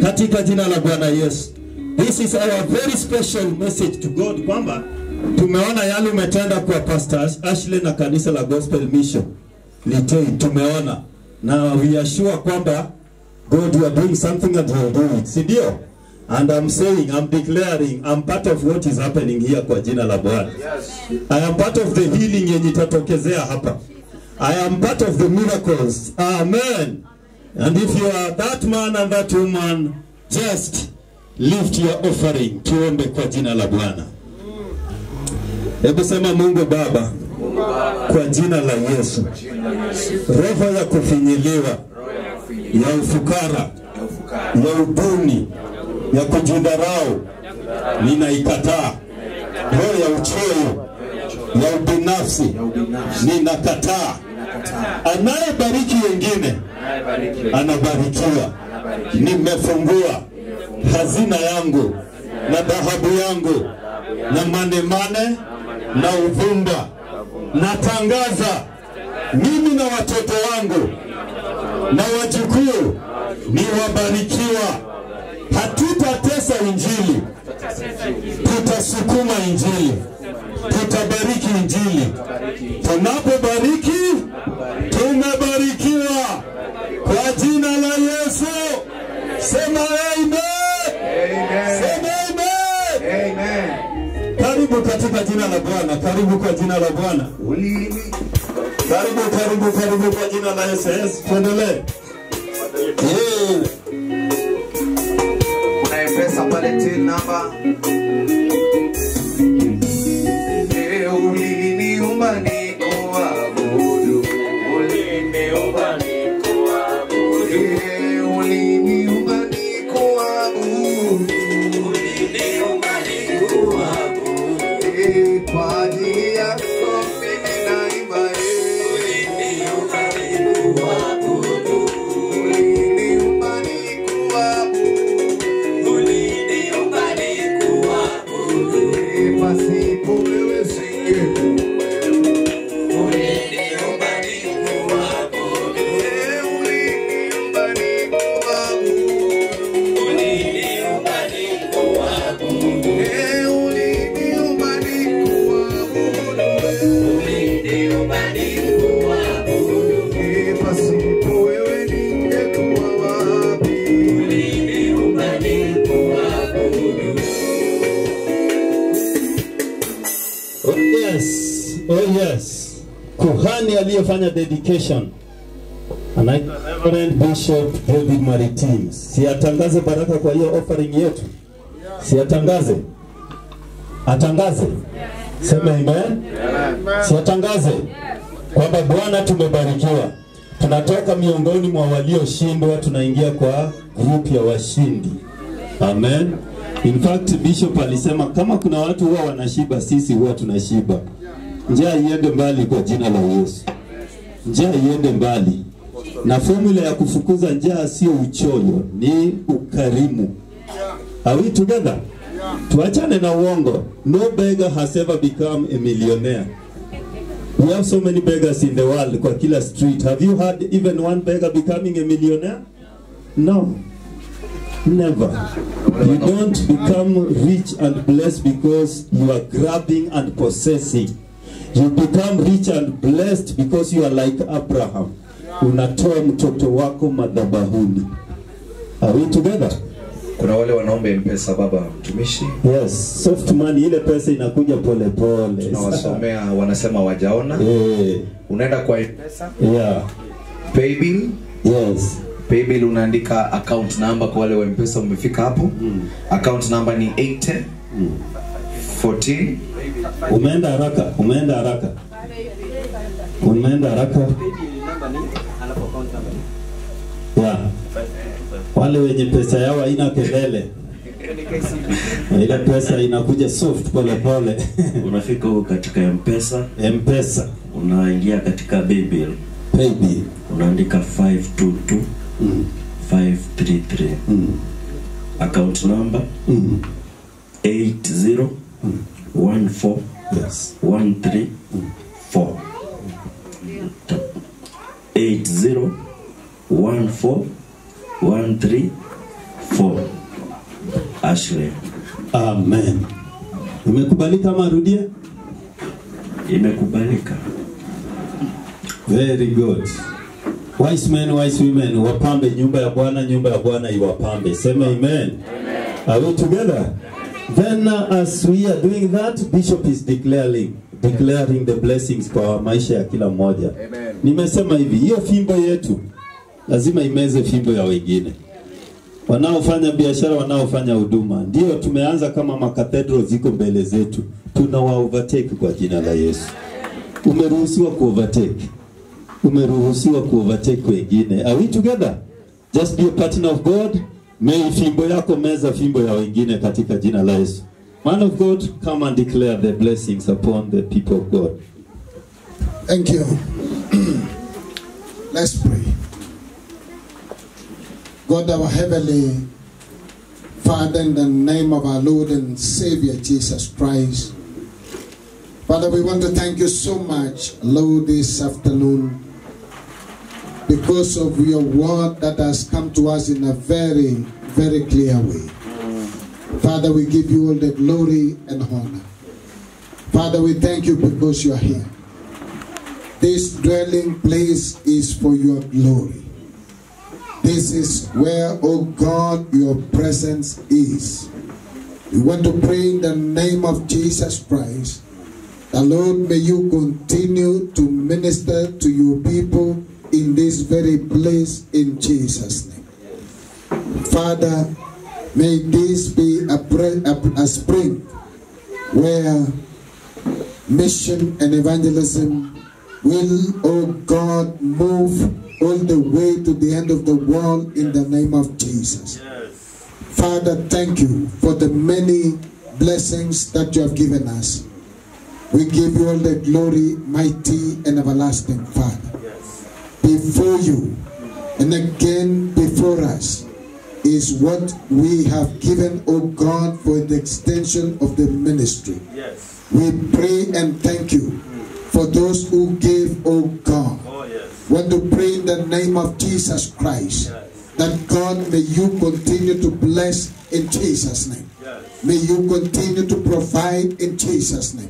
Katika jina la Bwana Yesu. This is our very special message to God kwamba Tumeona yale umetenda kwa Pastor Ashley na kanisa la Gospel Mission. Litei tumeona. Na we are sure kwamba God, you are doing something and you will do it. Si ndio? And I'm saying, I'm declaring, I'm part of what is happening here kwa jina la Bwana. I am part of the healing yenye itatokezea hapa. I am part of the miracles. Amen. And if you are that man and that woman, just lift your offering. Tuombe kwa jina la Bwana. Hebu sema Mungu Baba, kwa jina la Yesu, roho ya kufinyiliwa, ya ufukara, ya uduni, ya kujidharau, ninaikataa. Roho ya uchoyo, ya ubinafsi, ninakataa. Anayebariki wengine anabarikiwa. Nimefungua hazina yangu na dhahabu yangu na manemane na uvumba. Natangaza mimi na watoto wangu na wajukuu ni wabarikiwa. Hatutatesa injili, tutasukuma injili, tutabariki injili. Tunapobariki tumebarikiwa kwa jina la Yesu. Sema amen. Sema amen. Amen. Karibu katika jina la Bwana. Karibu kwa jina la Bwana. Karibu kwa jina la Yesu. Yes, tuendelee. Kuna M-Pesa pale till number. Uliniumba nikuabudu. Uliniumba nikuabudu. Uliniumba nikuabudu. Uliniumba nikuabudu. Kwa ajili yako mimi naimba. Uliniumba nikuabudu. Uliniumba nikuabudu. Uliniumba nikuabudu. Pasipo wewe singekuwa. Oh yes. Kuhani aliyefanya dedication anaitwa Reverend Bishop David Maritim. Siatangaze baraka kwa hiyo offering yetu. Siatangaze. Atangaze. Sema amen. Siatangaze kwamba Bwana tumebarikiwa. Tunatoka miongoni mwa walioshindwa tunaingia kwa group ya washindi. Amen. In fact Bishop alisema kama kuna watu huwa wanashiba, sisi huwa tunashiba. Njaa iende mbali kwa jina la Yesu. Njaa iende mbali. Na formula ya kufukuza njaa sio uchoyo, ni ukarimu. Are we together? Tuachane na uongo. No beggar has ever become a millionaire. We have so many beggars in the world kwa kila street. Have you heard even one beggar becoming a millionaire? No. Never. You don't become rich and blessed because you are grabbing and possessing. You become rich and blessed because you are like Abraham. Unatoa mtoto wako madhabahuni. Are we together? Kuna wale wanaomba M-Pesa baba mtumishi. Yes, soft money, ile pesa inakuja pole pole. Tunawasomea wanasema wajaona. Unaenda kwa M-Pesa? Yeah. Paybill? Yes. Paybill unaandika account number kwa wale wa M-Pesa umefika hapo. Account number ni 80 14. Umeenda haraka. Yeah. Wale wenye pesa yao haina kelele. Ile pesa inakuja soft pole pole. Unafika huko katika M-Pesa. Unaingia katika Paybill. Unaandika 522 533. Account number 80 14 134 80 14 134. Ashley. Amen. Imekubalika ama rudia? Imekubalika. Very good. Wise men, wise women, wapambe nyumba ya Bwana iwapambe. Sema amen. Amen. Are we together? Then as we are doing that, Bishop is declaring the blessings kwa maisha ya kila mmoja. Amen. Nimesema hivi, hiyo fimbo yetu lazima imeze fimbo ya wengine. Wanaofanya biashara, wanaofanya huduma. Ndio tumeanza kama makathedral ziko mbele zetu. Tunawa overtake kwa jina la Yesu. Umeruhusiwa ku overtake. Umeruhusiwa ku overtake wengine. Are we together? Just be a partner of God. May fimbo yako meza fimbo ya wengine katika jina la Yesu. Man of God, come and declare the blessings upon the people of God. Thank you. Let's pray. God, our heavenly Father, in the name of our Lord and Savior Jesus Christ, Father, we want to thank you so much, Lord, this afternoon, because of your word that has come to us in a very, very clear way. Father, we give you all the glory and honor. Father, we thank you because you are here. This dwelling place is for your glory. This is where, oh God, your presence is. We want to pray in the name of Jesus Christ. The Lord, may you continue to minister to your people in this very place in Jesus' name. Father, may this be a spring where mission and evangelism will, oh God, move all the way to the end of the world in the name of Jesus. Yes. Father, thank you for the many blessings that you have given us. We give you all the glory, mighty and everlasting Father. Yes. Before you and again before us is what we have given, oh God, for the extension of the ministry. Yes. We pray and thank you for those who gave, oh God. Oh, yes. Want to pray in the name of Jesus Christ, yes, that God, may you continue to bless in Jesus' name. Yes. May you continue to provide in Jesus' name.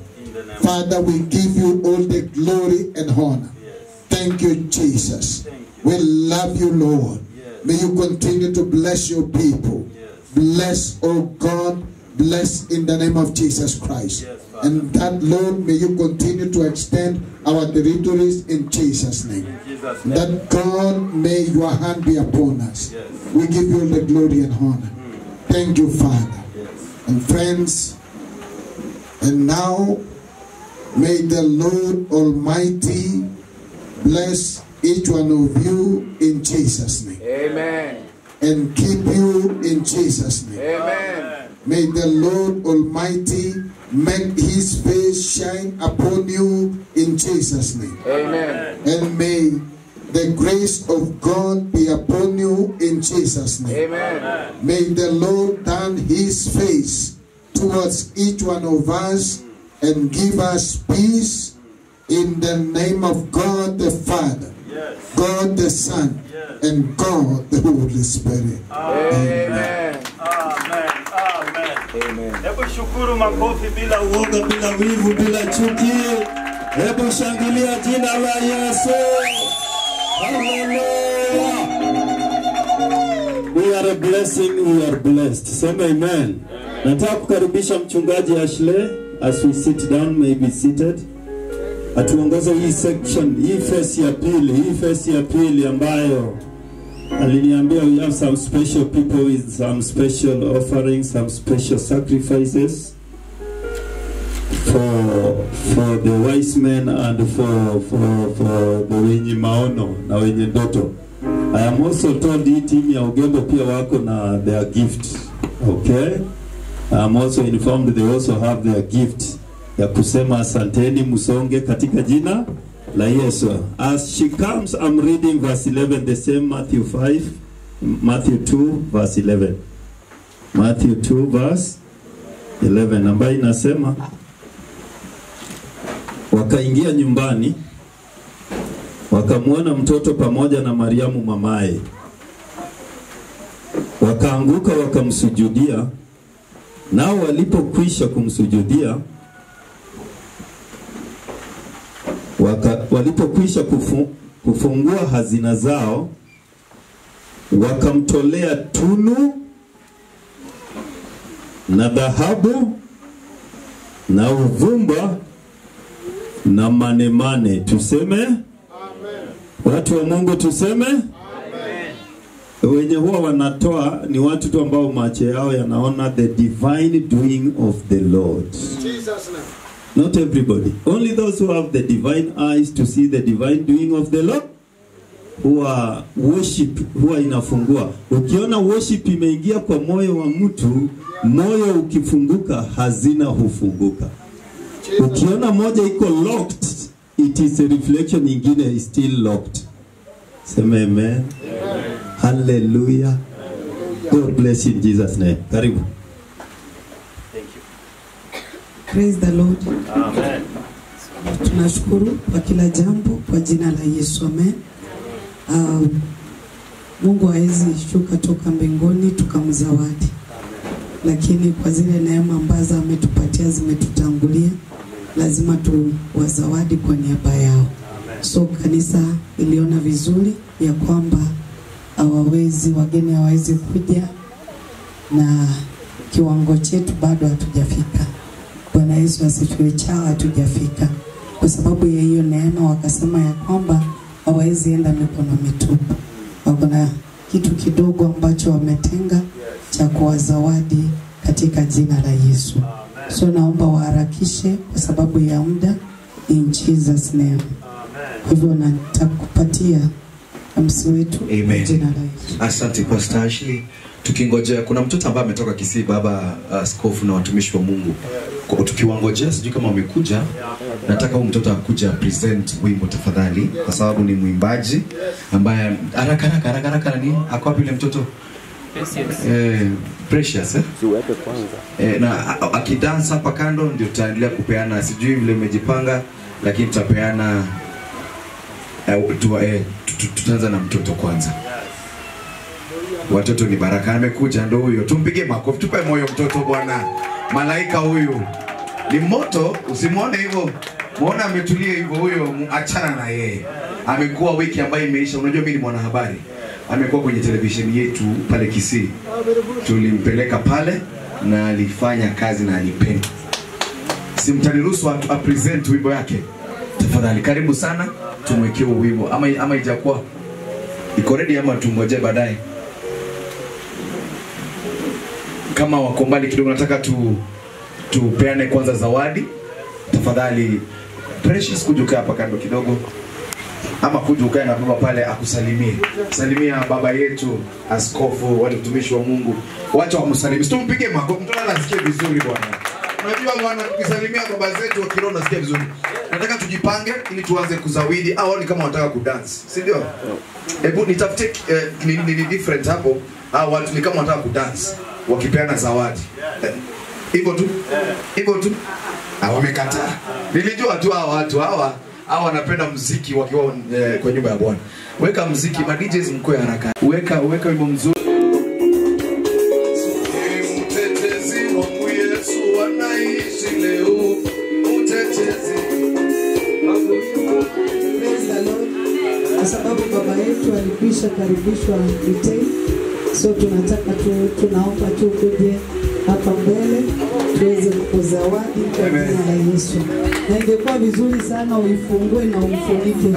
Father, we give you all the glory and honor. Yes. Thank you, Jesus. Thank you. We love you, Lord. Yes. May you continue to bless your people. Yes. Bless, oh God, bless in the name of Jesus Christ. Yes, and that, Lord, may you continue to extend our territories in Jesus' name. In Jesus' name. That, God, may your hand be upon us. Yes. We give you all the glory and honor. Thank you, Father. Yes. And friends, and now, may the Lord Almighty bless each one of you in Jesus' name. Amen. And keep you in Jesus' name. Amen. May the Lord Almighty make his face shine upon you in Jesus' name. Amen. And may the grace of God be upon you in Jesus' name. Amen. May the Lord turn his face towards each one of us and give us peace in the name of God the Father, yes, God the Son, yes, and God the Holy Spirit. Amen. Amen. Amen. Amen. Hebu shukuru makofi bila uoga, bila wivu, bila chuki. Hebu shangilia jina la Yesu. Hallelujah. We are a blessing, we are blessed. Sema amen. Nataka kukaribisha mchungaji Ashley. As we sit down, may be seated. Atuongoza hii section, hii phase ya pili ambayo aliniambia we have some special people with some special offerings, some special sacrifices for the wise men and for the wenye maono na wenye ndoto. I am also told hii team ya Ugembo pia wako na their gift. Okay? I'm also informed they also have their gift ya kusema asanteni musonge katika jina la Yesu. As she comes, I'm reading verse 11, the same Matthew 2 verse 11. Matthew 2 verse 11 ambayo inasema, wakaingia nyumbani wakamwona mtoto pamoja na Mariamu mamaye, wakaanguka wakamsujudia. Nao walipokwisha kumsujudia, walipokwisha kufungua hazina zao, wakamtolea tunu na dhahabu na uvumba na manemane. Tuseme amen. Watu wa Mungu tuseme amen. Wenye huwa wanatoa ni watu tu ambao macho yao yanaona the divine doing of the Lord. Jesus name. Not everybody. Only those who have the divine eyes to see the divine doing of the Lord, huwa worship huwa inafungua. Ukiona worship imeingia kwa moyo wa mtu, moyo ukifunguka, hazina hufunguka. Ukiona moja iko locked, it is a reflection nyingine is still locked. Sema amen. Hallelujah. God bless you in Jesus name. Karibu. Praise the Lord. Amen. Tunashukuru kwa kila jambo kwa jina la Yesu. Amen. Mungu hawezi shuka toka mbinguni tukamzawadi. Lakini kwa zile neema ambazo ametupatia zimetutangulia, lazima tuwazawadi kwa niaba yao. So kanisa iliona vizuri ya kwamba wageni hawawezi kuja na kiwango chetu bado hatujafika. Bwana Yesu asifiwe, chao hatujafika. Kwa sababu ya hiyo neema wakasema ya kwamba hawawezi enda mikono mitupu. Wakona kitu kidogo ambacho wametenga cha kuwazawadi katika jina la Yesu. So naomba waharakishe kwa sababu ya muda, in Jesus name. Kwa hivyo natakupatia MC wetu Amen. jina la Yesu. Asante Pastor Ashley. Tukingojea kuna mtoto ambaye ametoka Kisii, baba askofu na watumishi wa Mungu. Kwa tukiwangojea, sijui kama wamekuja, nataka huyu mtoto akuja present wimbo tafadhali, kwa sababu ni mwimbaji ambaye haraka ni ako wapi yule mtoto? Precious Ziweke kwanza. Na akidance hapa kando ndio tutaendelea kupeana, sijui vile umejipanga, lakini tutapeana tutaanza na mtoto kwanza. Watoto ni baraka, amekuja ndo huyo. Tumpige makofi, tupe moyo mtoto bwana. Malaika huyu ni moto, usimuone hivyo. Muona ametulia hivyo, huyo achana na yeye. Amekuwa wiki ambayo imeisha. Unajua mimi ni mwanahabari. Amekuwa kwenye televisheni yetu pale Kisii. Tulimpeleka pale na alifanya kazi na alipenda. Simtaniruhusu present wimbo yake. Tafadhali karibu sana, tumwekee wimbo. Ama ijakuwa iko ready ama tungoje baadaye? Kama wako mbali kidogo, nataka tupeane kwanza zawadi. Tafadhali Precious, kujuka hapa kando kidogo, ama kujuka na baba pale akusalimie. Salimia baba yetu askofu, wale mtumishi wa Mungu. Wacha wamsalimie. Tumpige makofi, mtu anasikia vizuri bwana. Unajua bwana, tukisalimia baba zetu wa kiroho nasikia vizuri. Nataka tujipange ili tuanze kuzawidi, au ni kama wanataka kudance, si ndio? Hebu nitafute ni different hapo. Au watu ni kama wanataka kudance wakipeana zawadi. Hivyo tu. Hivyo tu. Wamekataa. Nilijua tu hawa watu hawa wanapenda muziki wakiwa kwa nyumba ya Bwana. Weka muziki, ma DJs mkoe haraka. Weka wimbo mzuri. Mtetezi wangu Yesu anaishi leo. Mtetezi. Praise the Lord. Kwa sababu baba yetu alikwisha karibishwa Britain. So tunataka tunaomba tu kuje hapa mbele tuweze kuzawadi kwa jina la Yesu. Na ingekuwa vizuri sana uifungue na umfunike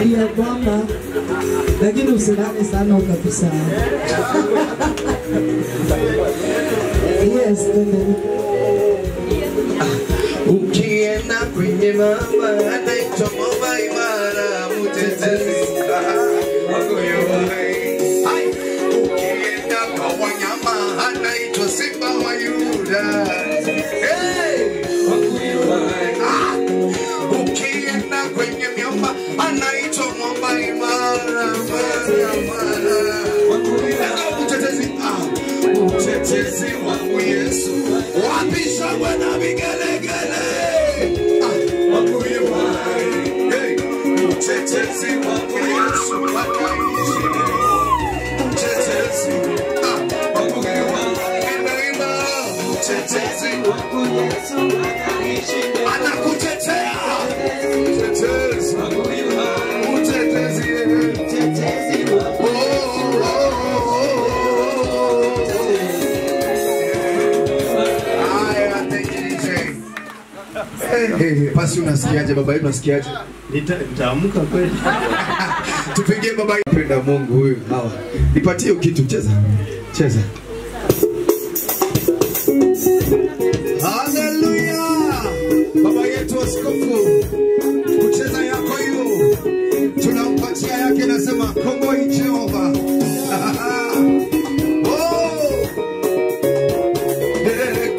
ili kwamba, lakini usilale sana ukabisa. Yes, ukienda kwenye mama anaitwa mama imara, mtetezi wako yote. Ukienda kwa wanyama anaitwa simba wa Yuda. Ukienda kwenye miamba anaitwa mwamba imara, mtetezi. Mtetezi wangu Yesu, wapi shangwe na vigelegele? Mtetezi wangu Yesu anaishi. Mtetezi wangu Yesu, mtetezi Basi unasikiaje baba yetu, unasikiaje? Nitaamka kweli. Tupigie baba yetu, penda Mungu huyu. Hawa. Nipatie kitu, cheza. Cheza. Hallelujah. Baba yetu askofu. Kucheza yako hiyo. Tunampatia yake, nasema kongoi Jehova.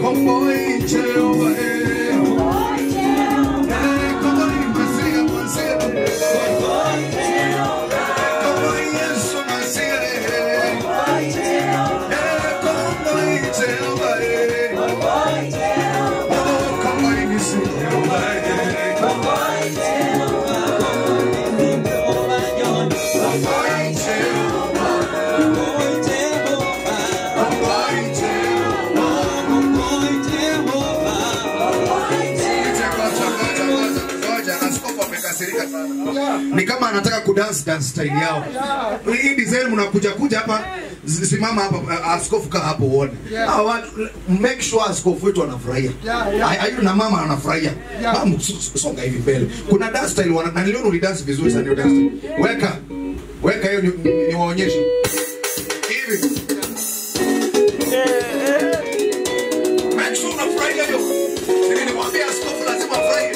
Kongoi Jehova. Ni kama anataka dance style yao. Hii design mnakuja hapa, simama hapa, askofu kaa hapo uone. Make sure askofu wetu anafurahia. Ayu na mama anafurahia. Mama songa hivi mbele. Kuna dance style na niliona uli dance vizuri sana hiyo dance. Weka hiyo niwaonyeshe. Hivi. Make sure unafurahia hiyo. Nilimwambia askofu lazima afurahie.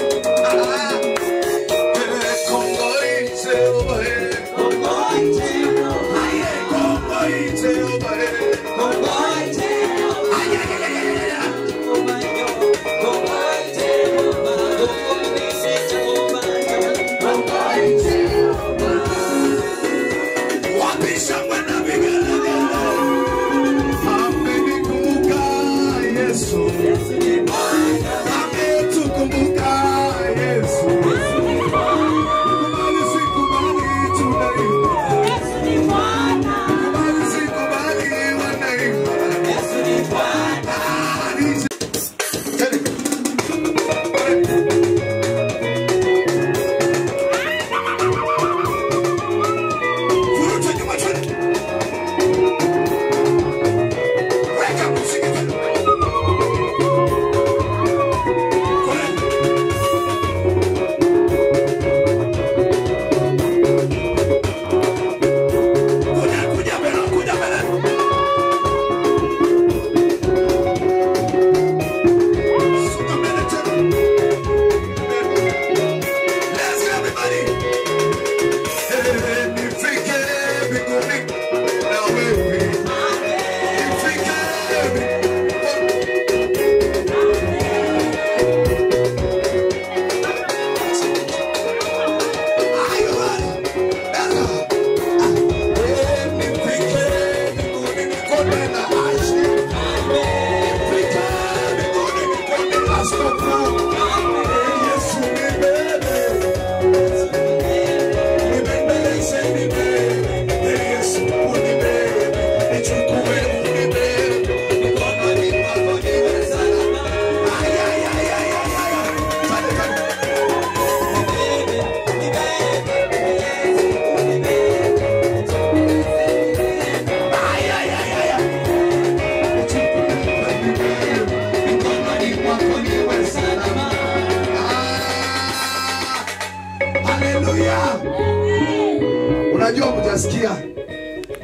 Unajua mtasikia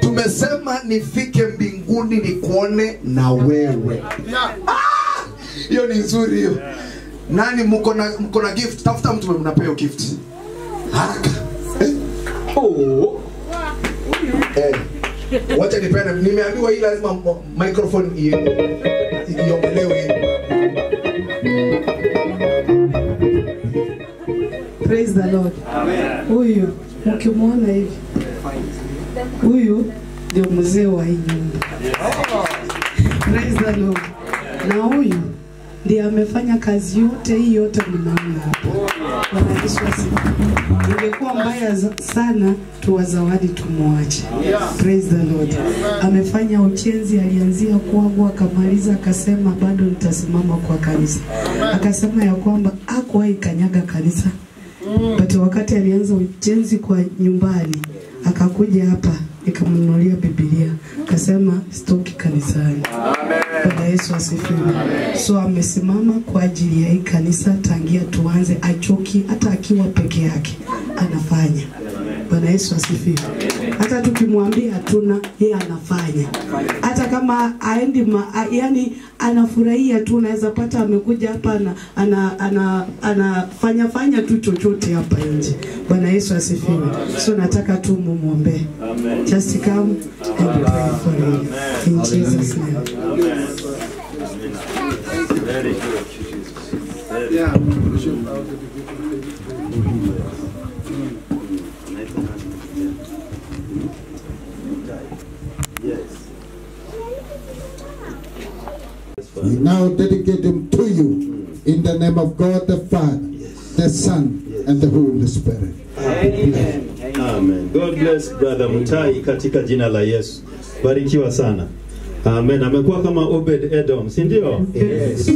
tumesema nifike mbinguni nikuone na wewe. Hiyo ni nzuri hiyo. Nani mko na gift? Tafuta mtu mnapewa gift. Haraka. Wacha nipende. Nimeambiwa hii lazima microphone iongelewe. Praise the Lord. Amen. Huyu ukimwona hivi, huyu ndio mzee wa hii nyumba. Praise the Lord. Na huyu ndiye amefanya kazi yote hii yote mnaona hapo. Bwana Yesu asifiwe. Ingekuwa mbaya sana tuwazawadi tumwache. Praise the Lord. Amefanya ujenzi, alianzia kwangu akamaliza, akasema bado nitasimama kwa kanisa. Akasema ya kwamba hakuwahi kanyaga kanisa. But wakati alianza ujenzi kwa nyumbani, akakuja hapa nikamnunulia Biblia, akasema stoki kanisani. Bwana Yesu asifiwe. So amesimama kwa ajili ya hii kanisa tangia tuanze, achoki hata akiwa peke yake anafanya. Bwana Yesu asifiwe. Hata tukimwambia hatuna, yeye anafanya. Hata kama aendi yani anafurahia tu, unaweza pata amekuja hapa anafanya tu chochote hapa nje. Bwana Yesu asifiwe. So nataka tu mumuombe. Just come and pray for him in Jesus name. Very good. Yeah. We now dedicate him to you in the name of God the Father, the Son, and the Holy Spirit. Amen. Amen. God bless Brother Mutai katika jina la Yesu. Barikiwa sana. Amen. Amekuwa kama Obed Edom, si ndio? Yes.